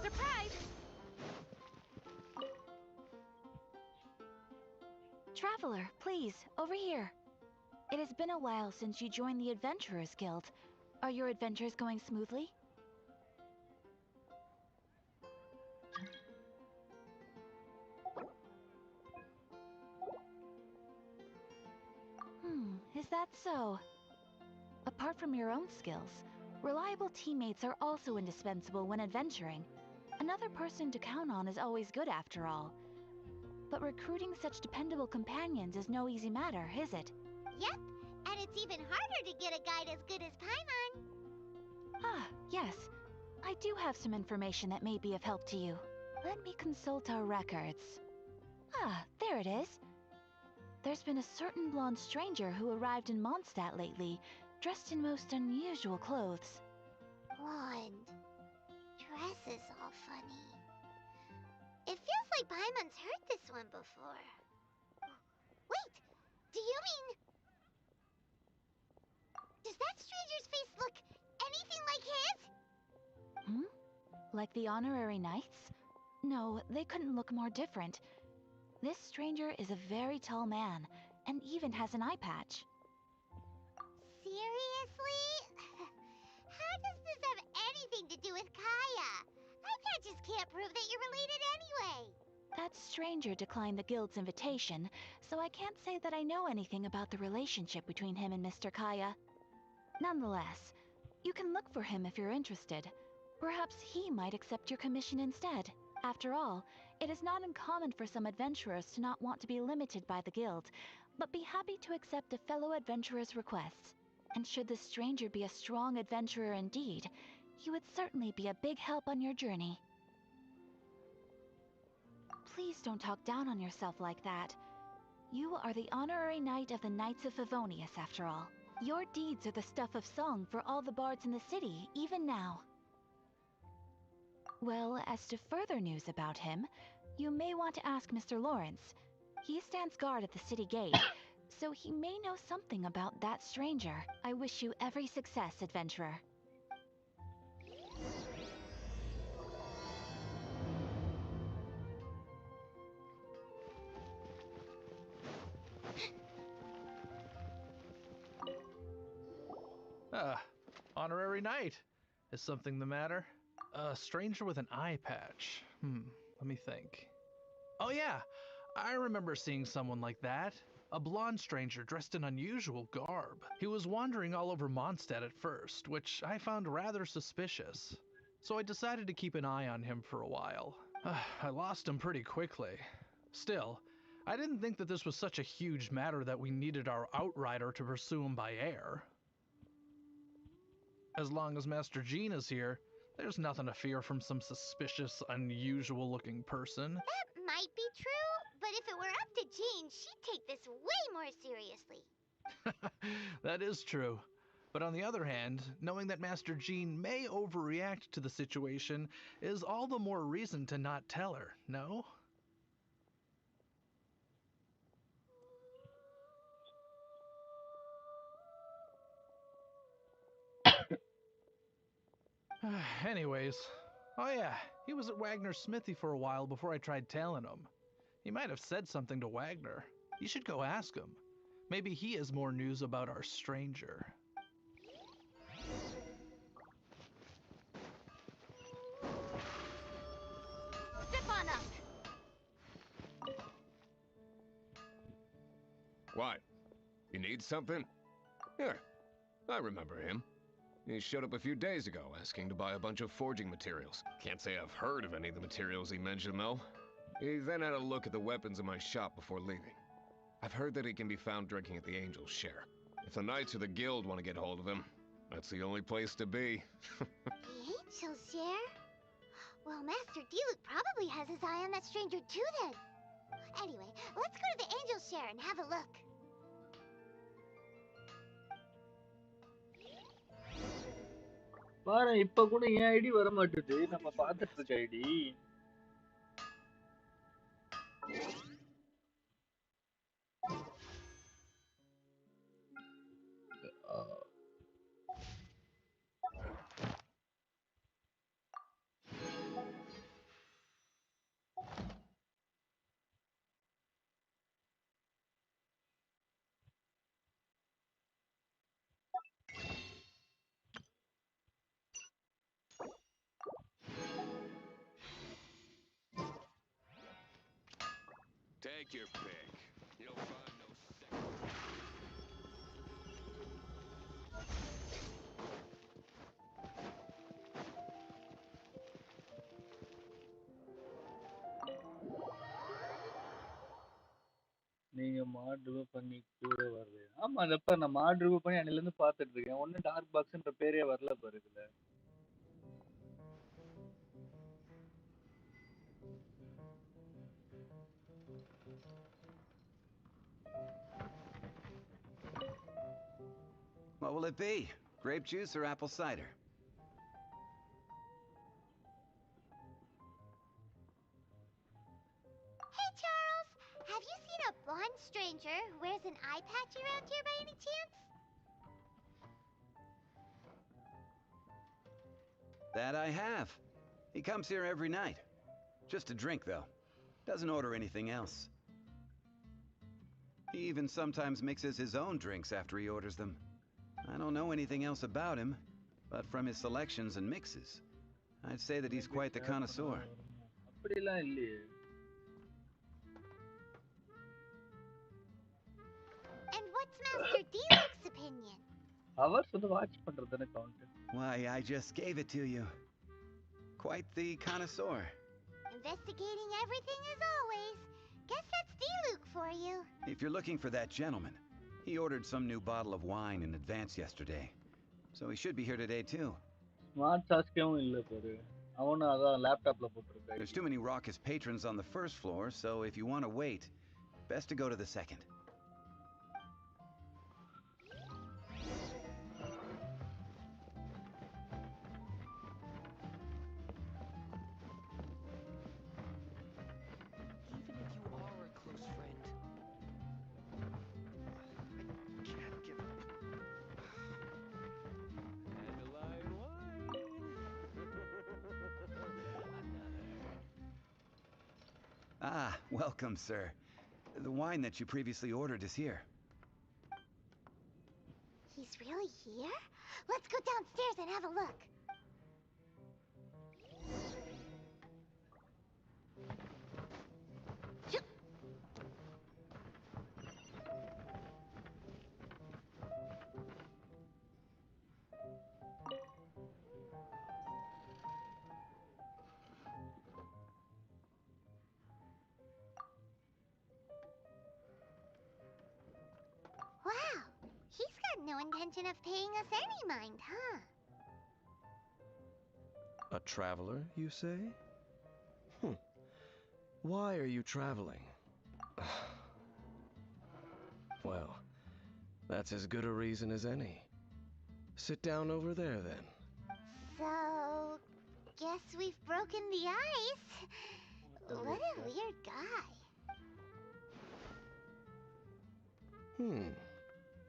Surprise! Traveler, please, over here. It has been a while since you joined the Adventurers Guild. Are your adventures going smoothly? Is that so? Apart from your own skills, reliable teammates are also indispensable when adventuring. Another person to count on is always good after all. But recruiting such dependable companions is no easy matter, is it? Yep, and it's even harder to get a guide as good as Paimon. Ah, yes. I do have some information that may be of help to you. Let me consult our records. Ah, there it is. There's been a certain blonde stranger who arrived in Mondstadt lately, dressed in most unusual clothes. Blonde. Dress is all funny. It feels like Paimon's heard this one before. Wait, do you mean... Does that stranger's face look anything like his? Like the honorary knights? No, they couldn't look more different. This stranger is a very tall man, and even has an eye patch. Seriously? How does this have anything to do with Kaya? Eye patches can't prove that you're related anyway. That stranger declined the guild's invitation, so I can't say that I know anything about the relationship between him and Mr. Kaya. Nonetheless, you can look for him if you're interested. Perhaps he might accept your commission instead. After all, it is not uncommon for some adventurers to not want to be limited by the guild, but be happy to accept a fellow adventurer's requests. And should the stranger be a strong adventurer indeed, he would certainly be a big help on your journey. Please don't talk down on yourself like that. You are the honorary knight of the Knights of Favonius, after all. Your deeds are the stuff of song for all the bards in the city, even now. Well, as to further news about him, you may want to ask Mr. Lawrence. He stands guard at the city gate, so he may know something about that stranger. I wish you every success, adventurer. Honorary knight. Is something the matter? A stranger with an eye patch. Let me think. Oh yeah, I remember seeing someone like that. A blonde stranger dressed in unusual garb. He was wandering all over Mondstadt at first, which I found rather suspicious. So I decided to keep an eye on him for a while. I lost him pretty quickly. Still, I didn't think that this was such a huge matter that we needed our outrider to pursue him by air. As long as Master Jean is here, there's nothing to fear from some suspicious, unusual-looking person. That might be true, but if it were up to Jean, she'd take this way more seriously. That is true. But on the other hand, knowing that Master Jean may overreact to the situation is all the more reason to not tell her, no? Anyways, oh yeah, he was at Wagner's smithy for a while before I tried tailing him. He might have said something to Wagner. You should go ask him. Maybe he has more news about our stranger. Step on up. What? You need something? Yeah, I remember him. He showed up a few days ago asking to buy a bunch of forging materials. Can't say I've heard of any of the materials he mentioned, though. He then had a look at the weapons in my shop before leaving. I've heard that he can be found drinking at the Angel's Share. If the Knights or the Guild want to get hold of him, that's the only place to be. The Angel's Share? Well, Master Diluc probably has his eye on that stranger too then. Anyway, let's go to the Angel's Share and have a look. பாரு இப்ப கூட என் ID வர மாட்டுது. நம்ம பார்த்துட்டு இருக்க ID. Take your pick. You'll find no second. நீங்க மாட் remove பண்ணி கூட வருது. ஆமா அதப்ப நான் மாட் ரிமூவ் பண்ணி அன்னையில இருந்து பார்த்துட்டு இருக்கேன். ஒன்னும் டார்க் பாக்ஸ்ன்ற பேரே வரல பாரு இதுல. What will it be? Grape juice or apple cider? Hey, Charles! Have you seen a blonde stranger who wears an eye patch around here by any chance? That I have. He comes here every night. Just to drink, though. Doesn't order anything else. He even sometimes mixes his own drinks after he orders them. I don't know anything else about him, but from his selections and mixes, I'd say that he's quite the connoisseur. அப்படிலாம் இல்லையே. And what's Master Diluc's opinion? Hours வந்து watch பண்றதுன்னு count. Why, I just gave it to you. Quite the connoisseur. Investigating everything as always. Guess that's Diluc for you. If you're looking for that gentleman, he ordered some new bottle of wine in advance yesterday. So he should be here today too. Smart சாஸ்கேவும் இல்ல பாரு. அவனும் அதான் லேப்டாப்ல போட்டுருக்கான். There's too many raucous patrons on the first floor, so if you want to wait, best to go to the second. Ah, welcome, sir. The wine that you previously ordered is here. He's really here? Let's go downstairs and have a look. Wow, he's got no intention of paying us any mind, huh? A traveler, you say? Why are you traveling? Well, that's as good a reason as any. Sit down over there, then. So, guess we've broken the ice. What a weird guy.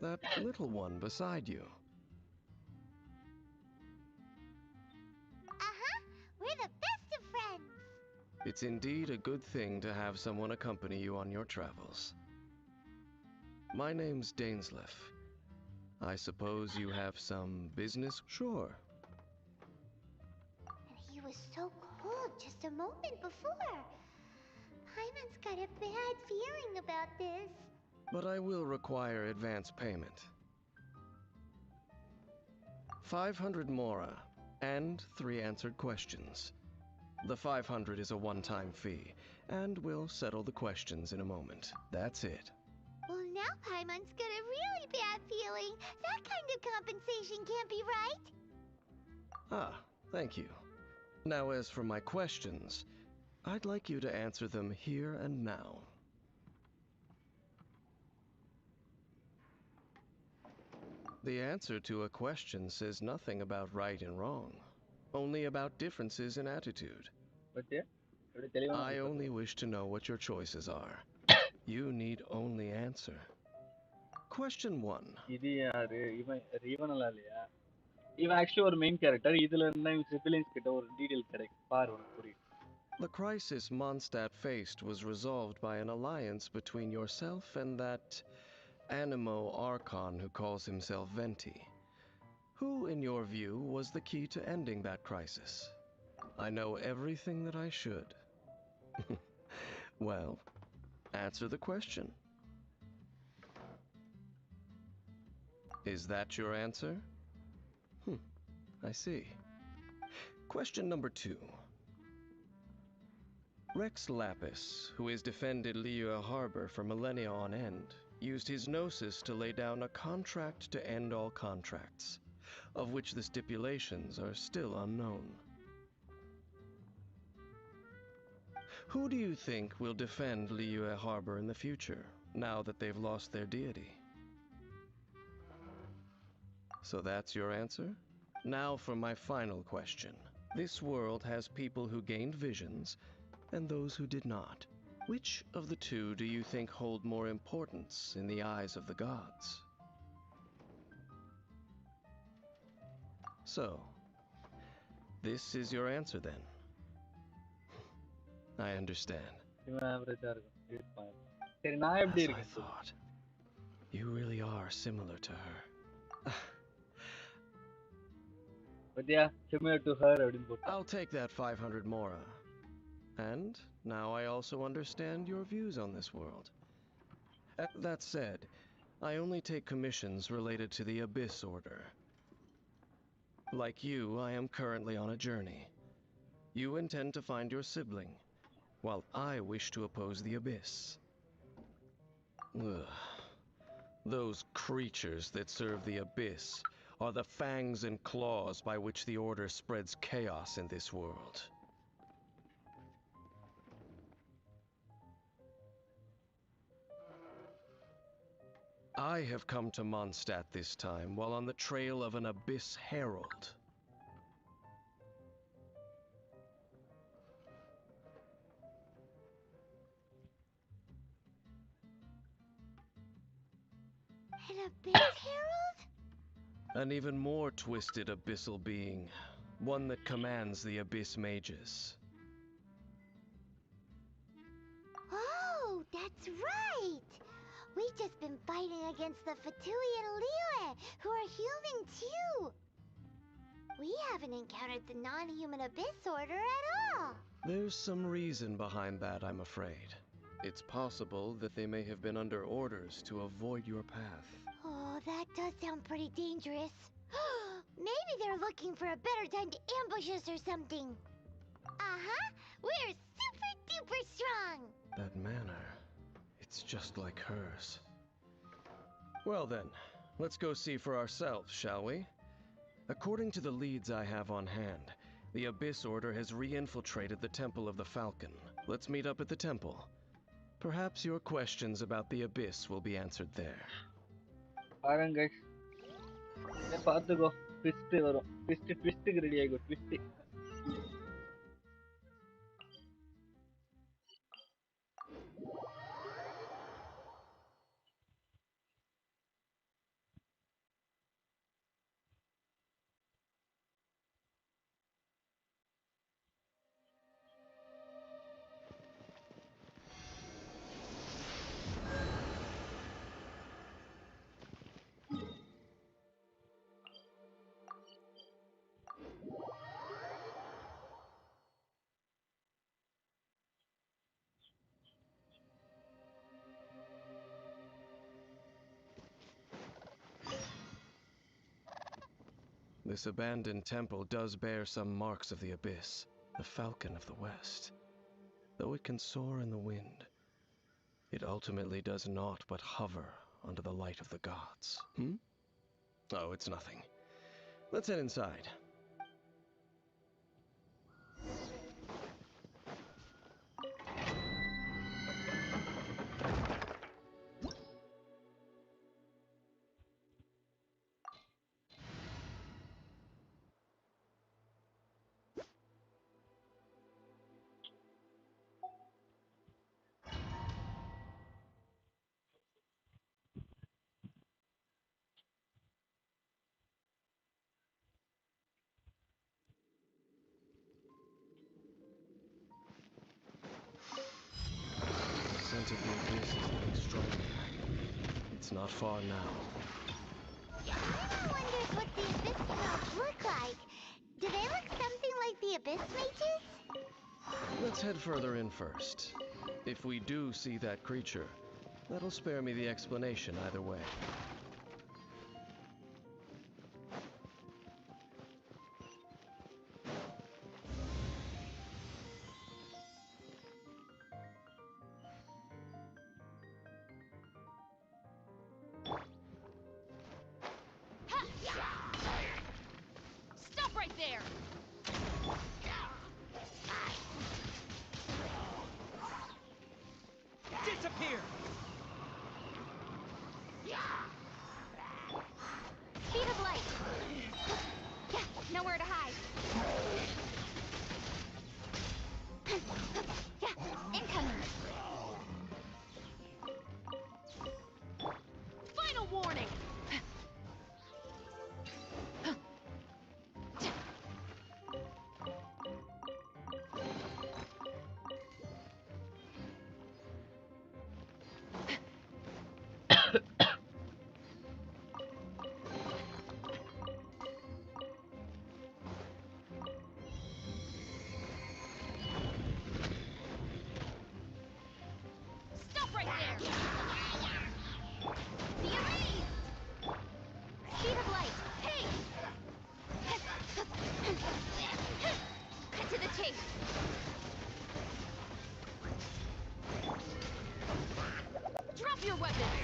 That little one beside you. Uh-huh, we're the best of friends. It's indeed a good thing to have someone accompany you on your travels. My name's Dainsleif. I suppose you have some business? Sure. And he was so cold just a moment before. Paimon's got a bad feeling about this. But I will require advance payment. 500 mora, and 3 answered questions. The 500 is a one-time fee, and we'll settle the questions in a moment. That's it. Well, now Paimon's got a really bad feeling. That kind of compensation can't be right. Ah, thank you. Now as for my questions, I'd like you to answer them here and now. The answer to a question says nothing about right and wrong, only about differences in attitude. I only wish to know what your choices are. You need only answer. Question 1. இது யாரு இவனலாம் இல்லையா இவன் actually ஒரு main character இதுல இருந்தா இவன் சிபிலியன்ஸ் கிட்ட ஒரு டீடைல் கிடைக்கும் பாரு உனக்கு புரியும் The crisis Mondstadt faced was resolved by an alliance between yourself and that Animo Archon who calls himself Venti. Who, in your view, was the key to ending that crisis? I know everything that I should. Well, answer the question. Is that your answer? I see. Question number 2. Rex Lapis, who has defended Liyue Harbor for millennia on end, used his gnosis to lay down a contract to end all contracts, of which the stipulations are still unknown. Who do you think will defend Liyue Harbor in the future, now that they've lost their deity? So that's your answer? Now for my final question. This world has people who gained visions, and those who did not. Which of the two do you think hold more importance in the eyes of the gods? So, this is your answer then? I understand. இவன் ஆவரேஜா இருக்கும் இருப்பான் சரி நான் எப்படி As I இருக்கேன் thought. You really are similar to her. But yeah, similar to her அப்படின்னு போட்டு I'll take that 500 mora. And now I also understand your views on this world. That said, I only take commissions related to the Abyss Order. Like you, I am currently on a journey. You intend to find your sibling, while I wish to oppose the Abyss. Ugh. Those creatures that serve the Abyss are the fangs and claws by which the Order spreads chaos in this world. I have come to Mondstadt this time while on the trail of an Abyss Herald. An Abyss Herald? An even more twisted abyssal being, one that commands the Abyss Mages. Oh, that's right! We've just been fighting against the Fatui and Liyue, who are haven't encountered the non-human Abyss Order at all. There's some reason behind that, I'm afraid. It's possible that they may have been under orders to avoid your path. Oh, that does sound pretty dangerous. Maybe they're looking for a better time to ambush us or something. Uh-huh. We're super duper strong. That manner, it's just like hers. Well then, let's go see for ourselves, shall we? According to the leads I have on hand, the Abyss Order has re-infiltrated the Temple of the Falcon. Let's meet up at the temple. Perhaps your questions about the Abyss will be answered there. Alright guys. பார்த்துக்கோ twist வரும் ட்விஸ்ட்டுக்கு ready ஆகிக்கோ twist. This abandoned temple does bear some marks of the Abyss, the Falcon of the West. Though it can soar in the wind, it ultimately does naught but hover under the light of the gods. Oh, it's nothing. Let's head inside. The scent of the Abyss is getting stronger. It's not far now. Paimon wonders what the Abyss smells look like. Do they look something like the Abyss mages? Let's head further in first. If we do see that creature, that'll spare me the explanation either way. Stop right there! Disappear! Speed of light! Yeah, nowhere to hide. Yeah, incoming! Final warning! Stop right there! The erased! Speed of light! Hey! Cut to the chase! Drop your weapons!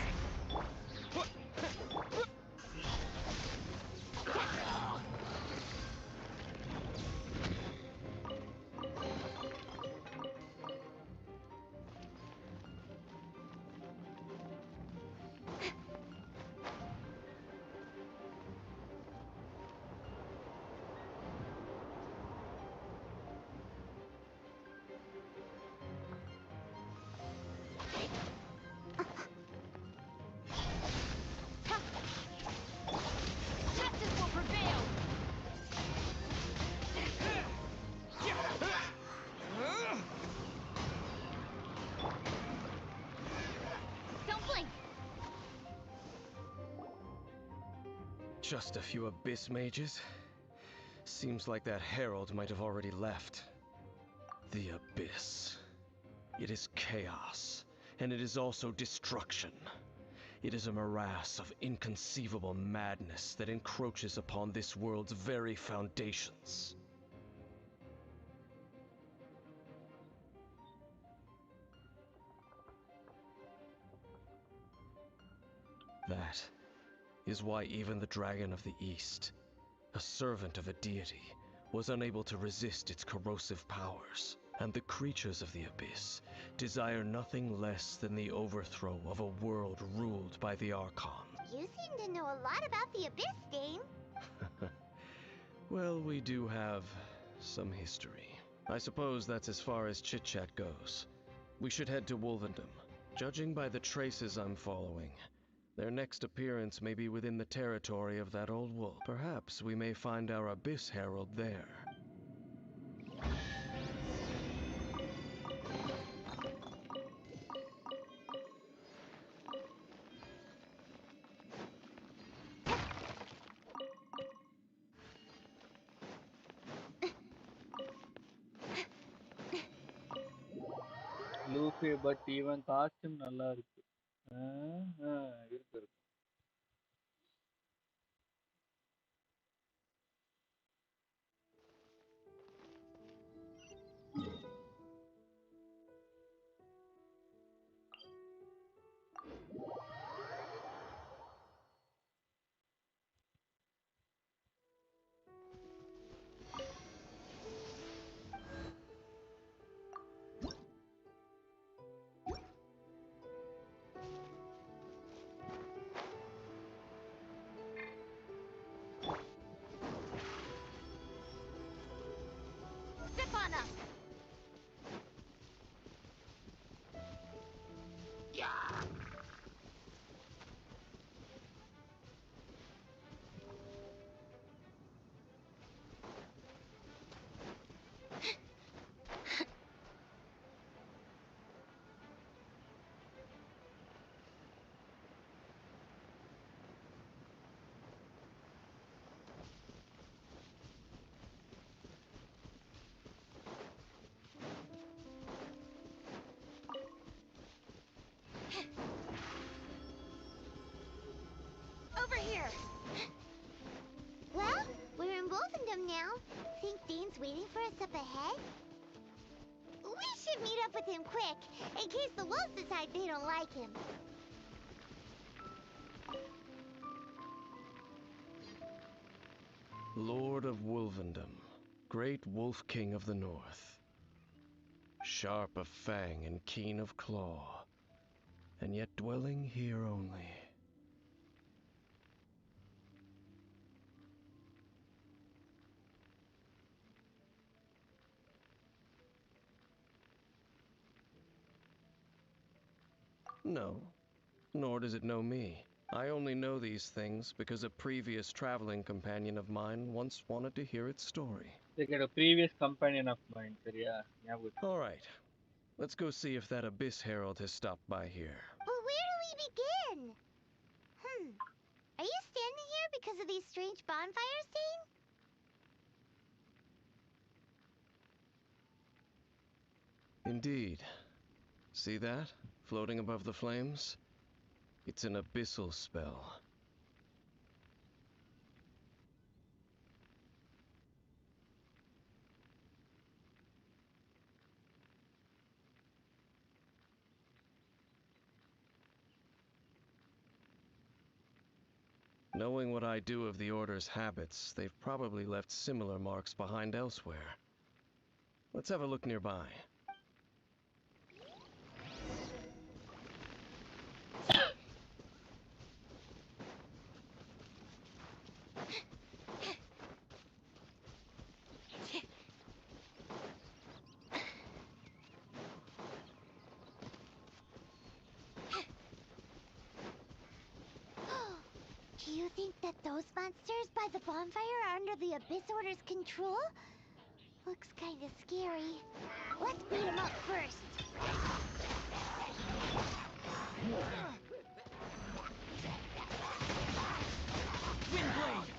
Justice will prevail! Don't blink! Just a few Abyss mages? Seems like that herald might have already left. The Abyss. It is chaos, and it is also destruction. It is a morass of inconceivable madness that encroaches upon this world's very foundations. That is why even the Dragon of the East, a servant of a deity, was unable to resist its corrosive powers. And the creatures of the Abyss desire nothing less than the overthrow of a world ruled by the Archon. You seem to know a lot about the Abyss, Dame. Well, we do have some history. I suppose that's as far as chit-chat goes. We should head to Wolvendom. Judging by the traces I'm following, their next appearance may be within the territory of that old wolf. Perhaps we may find our Abyss Herald there. Luffy, but even costume நல்லா இருக்கு. இருக்கு. Step on us! Yeah! Over here! Well, we're in Wolfendom now. Think Dane's waiting for us up ahead? We should meet up with him quick, in case the wolves decide they don't like him. Lord of Wolvendom, great Wolf King of the North. Sharp of fang and keen of claw, and yet dwelling here only. No, nor does it know me. I only know these things because a previous traveling companion of mine once wanted to hear its story. They get a previous companion of mine, சரியா? All right, let's go see if that Abyss Herald has stopped by here. But where do we begin? Are you standing here because of these strange bonfires, Dane? Indeed. See that, floating above the flames? It's an abyssal spell. Knowing what I do of the Order's habits, they've probably left similar marks behind elsewhere. Let's have a look nearby. Do you think that those monsters by the bonfire are under the Abyss Order's control? Looks kinda scary. Let's beat them up first. Windblade!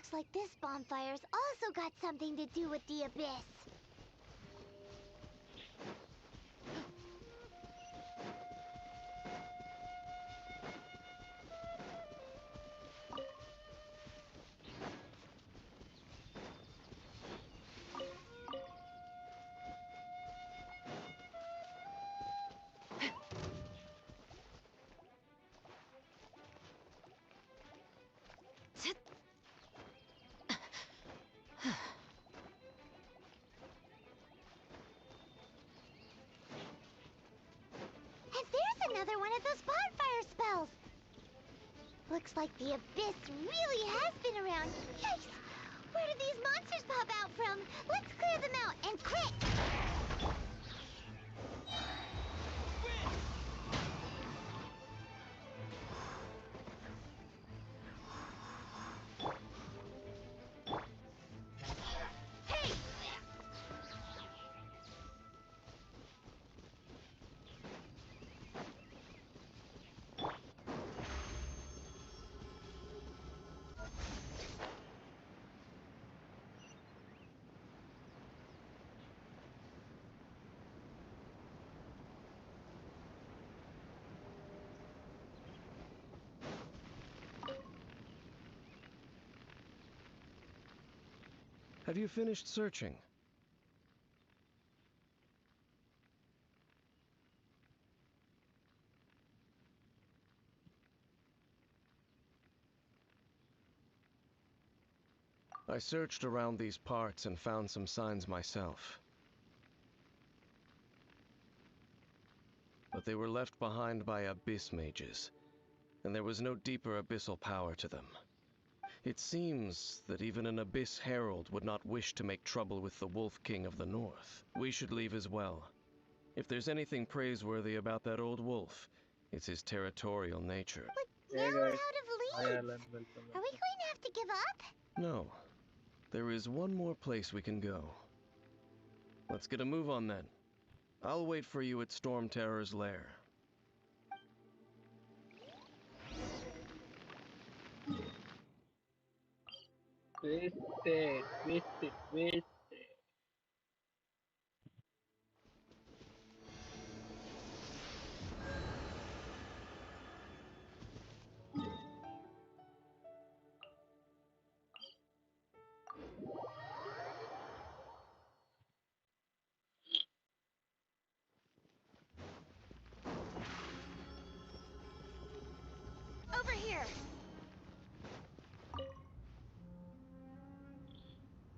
Looks like this bonfire's also got something to do with the abyss. And there's another one of those bonfire spells. Looks like the abyss really has been around. Yikes! Where do these monsters pop out from? Let's clear them out and crit! Hey! Have you finished searching? I searched around these parts and found some signs myself. But they were left behind by abyss mages, and there was no deeper abyssal power to them. It seems that even an abyss herald would not wish to make trouble with the Wolf King of the North. We should leave as well. If there's anything praiseworthy about that old wolf, it's his territorial nature. But now we're out of leads. Are we going to have to give up? No. There is one more place we can go. Let's get a move on then. I'll wait for you at Storm Terror's lair. Twisted. Over here.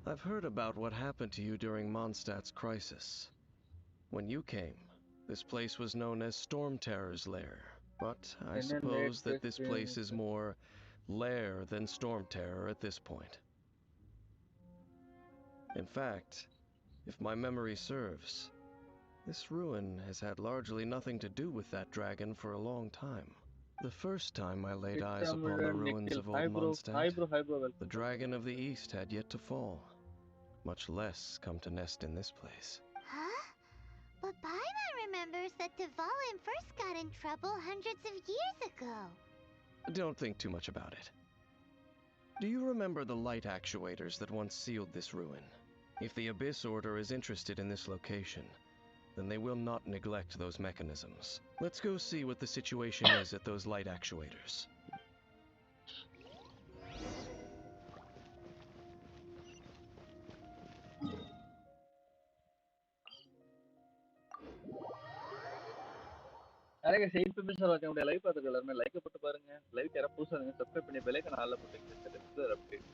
I've heard about what happened to you during Mondstadt's crisis. When you came, this place was known as Storm Terror's lair. But I suppose that this place is more lair than Storm Terror at this point. In fact, if my memory serves, this ruin has had largely nothing to do with that dragon for a long time. The first time I laid eyes upon the ruins of old Mondstadt, the dragon of the East had yet to fall, much less come to nest in this place. Huh? But Paimon remembers that Dvalin first got in trouble hundreds of years ago. Don't think too much about it. Do you remember the light actuators that once sealed this ruin? If the Abyss Order is interested in this location, then they will not neglect those mechanisms. Let's go see what the situation is at those light actuators. யாராக chain permission வரக்கூடிய live பார்த்துட்டு எல்லாருமே like போட்டு பாருங்க. Live யாரா புதுசா இருங்க subscribe பண்ணி பெல் ஐகான் ஆல்ல போட்டுங்க. Regular update.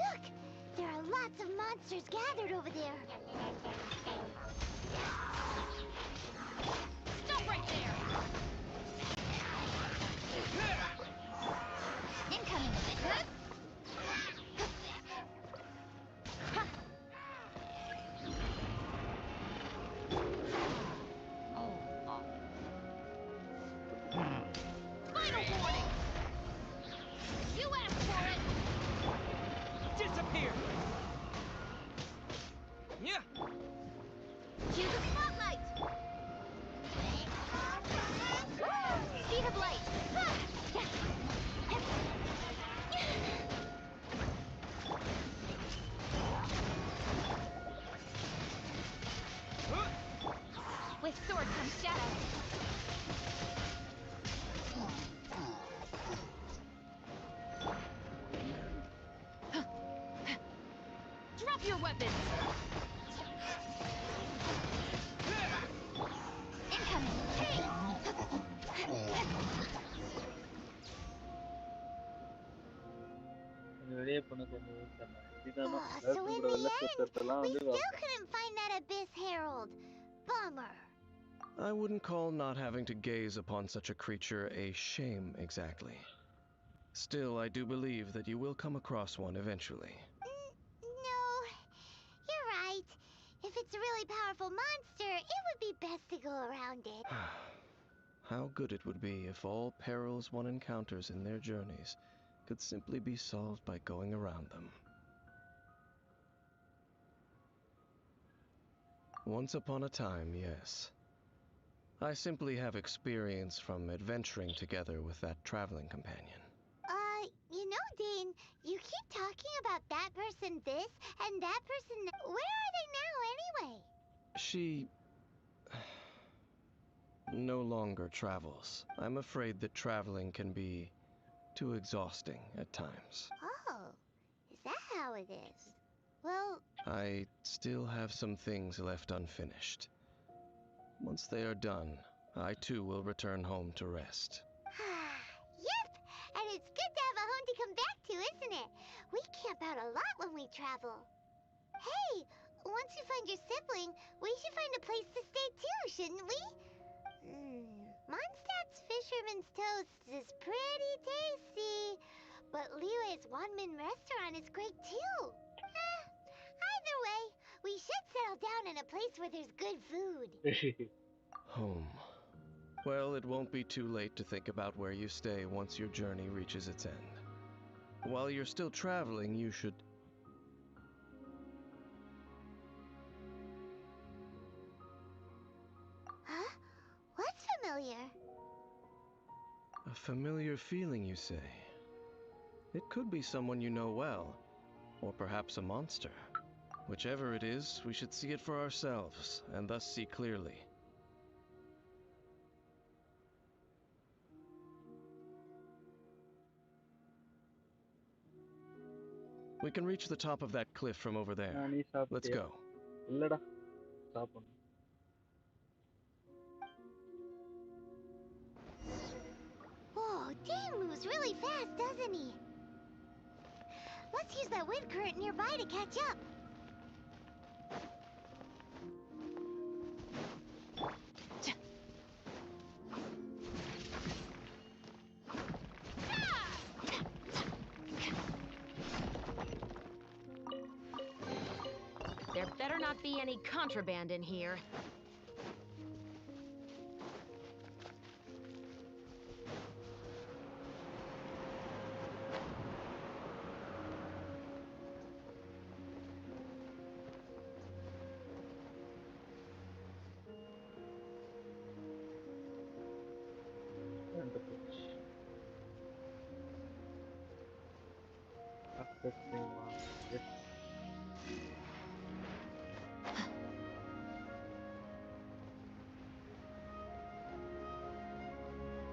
Look! There are lots of monsters gathered over there. Stop right there! Incoming! Final warning! You asked for it! Disappear! Yeah! Cue the spotlight! Speed of light! shadow. Drop your weapons! Incoming! வெளியே போன கொஞ்சம் இதுதானா So in கூட the வெள்ள end, சுத்தறதெல்லாம் we வந்து still couldn't find that Abyss Herald. Bummer. I wouldn't call not having to gaze upon such a creature a shame exactly. Still, I do believe that you will come across one eventually. No, you're right. If it's a really powerful monster, it would be best to go around it. How good it would be if all perils one encounters in their journeys could simply be solved by going around them. Once upon a time, yes. I simply have experience from adventuring together with that traveling companion. You know, Dane, you keep talking about that person this and that person that. Where are they now, anyway? She no longer travels. I'm afraid that traveling can be too exhausting at times. Oh, is that how it is? Well, I still have some things left unfinished. Once they are done, I too will return home to rest. yep, and it's good to have a home to come back to, isn't it? We camp out a lot when we travel. Hey, once you find your sibling, we should find a place to stay too, shouldn't we? Mondstadt's Fisherman's Toast is pretty tasty, but Liyue's Wanmin restaurant is great too. Either way, we should settle down in a place where there's good food. Home. Well, it won't be too late to think about where you stay once your journey reaches its end. While you're still traveling, you should... Huh? What's familiar? A familiar feeling, you say? It could be someone you know well, or perhaps a monster. Whichever it is, we should see it for ourselves, and thus see clearly. We can reach the top of that cliff from over there. Let's go. இல்லடா சாப்பிடணும் Whoa, Dane moves really fast, doesn't he? Let's use that wind current nearby to catch up. There better not be any contraband in here.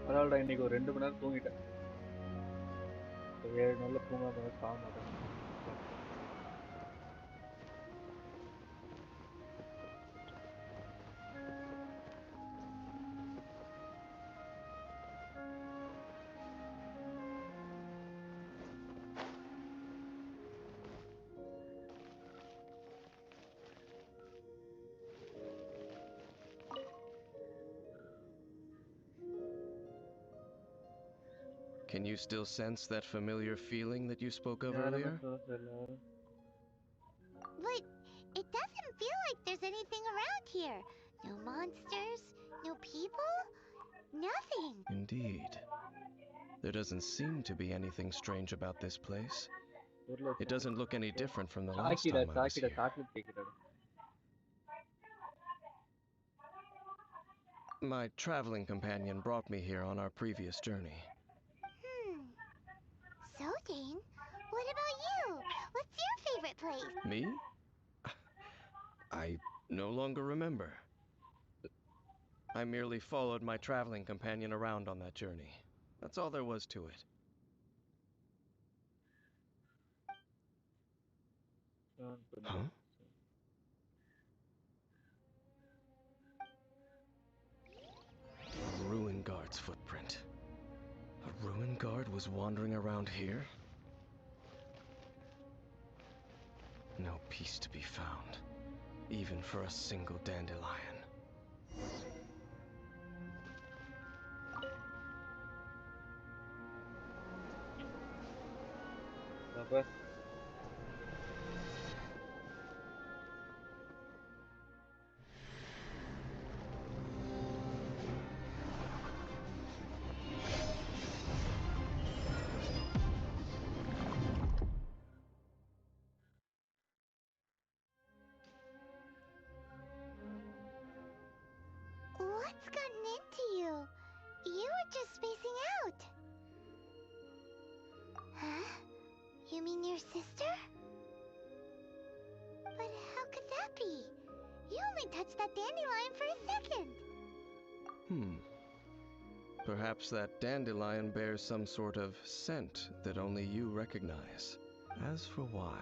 பரவாயில்லடா இன்னைக்கு ஒரு 2 மணி நேரம் தூங்கிட்டேன் 7 நாள்ல தூங்காம சாக மாட்டேன் Can you still sense that familiar feeling that you spoke of earlier? But it doesn't feel like there's anything around here. No monsters, no people, nothing. Indeed. There doesn't seem to be anything strange about this place. It doesn't look any different from the last time I was here. My traveling companion brought me here on our previous journey. So, Dane, what about you? What's your favorite place? Me? I no longer remember. I merely followed my traveling companion around on that journey. That's all there was to it. Huh? A ruin guard's footprint. A ruin guard was wandering around here? No peace to be found, even for a single dandelion. Apa? What's gotten into you? You were just spacing out. Huh? You mean your sister? But how could that be? You only touched that dandelion for a second. Perhaps that dandelion bears some sort of scent that only you recognize. As for why,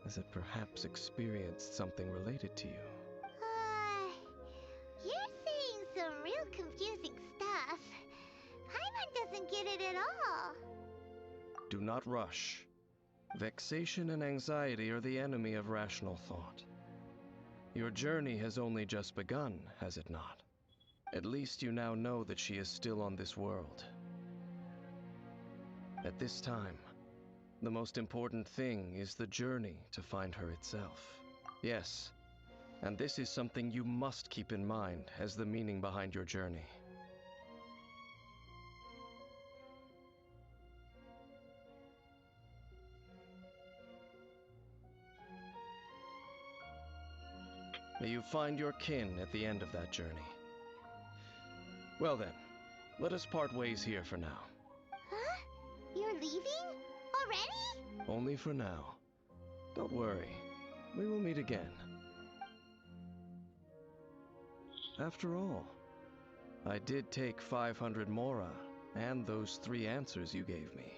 has it perhaps experienced something related to you? You're saying some real confusing stuff. Paimon doesn't get it at all. Do not rush. Vexation and anxiety are the enemy of rational thought. Your journey has only just begun, has it not? At least you now know that she is still on this world. At this time, the most important thing is the journey to find her itself. Yes, and this is something you must keep in mind as the meaning behind your journey. May you find your kin at the end of that journey. Well then, let us part ways here for now. Huh? You're leaving? Already? Only for now. Don't worry, we will meet again. After all, I did take 500 mora and those 3 answers you gave me.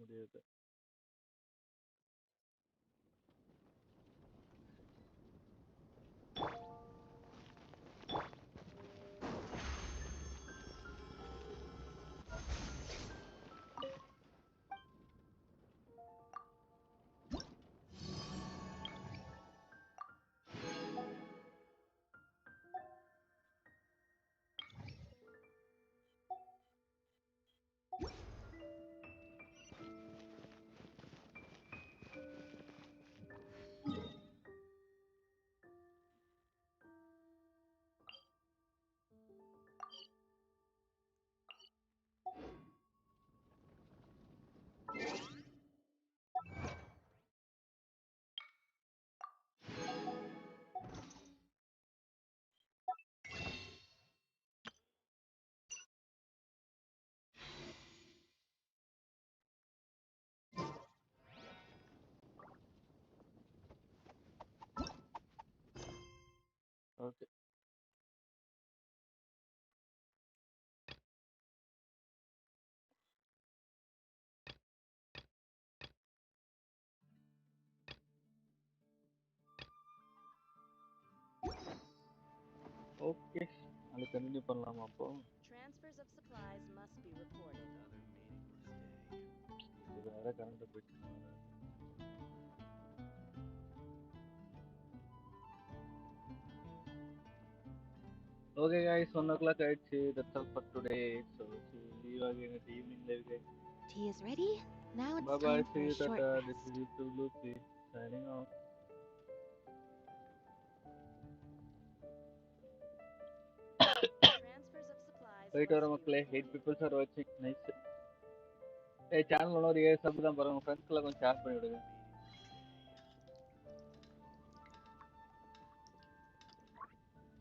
முடியாது. Okay. Okay. அது continue பண்ணலாமா அப்போ? Transfers of supplies must be reported. இது வேற current போயிடுச்சு. Okay guys, 1 o'clock ஆயிடுச்சு. That's all for today. So see you again at evening live guys. Tea is ready. Now it's Bye bye. time for See a you short tata. rest. This is Youtubeluffy signing off. Transfers of supplies போயிட்டு வர மக்களே. 8 peoples are வாட்சிங். Nice. Channel ஒன்று ஒரு 7 sub தான் பாருங்க. ஃப்ரெண்ட்ஸ்க்குலாம் கொஞ்சம் share பண்ணி விடுங்க.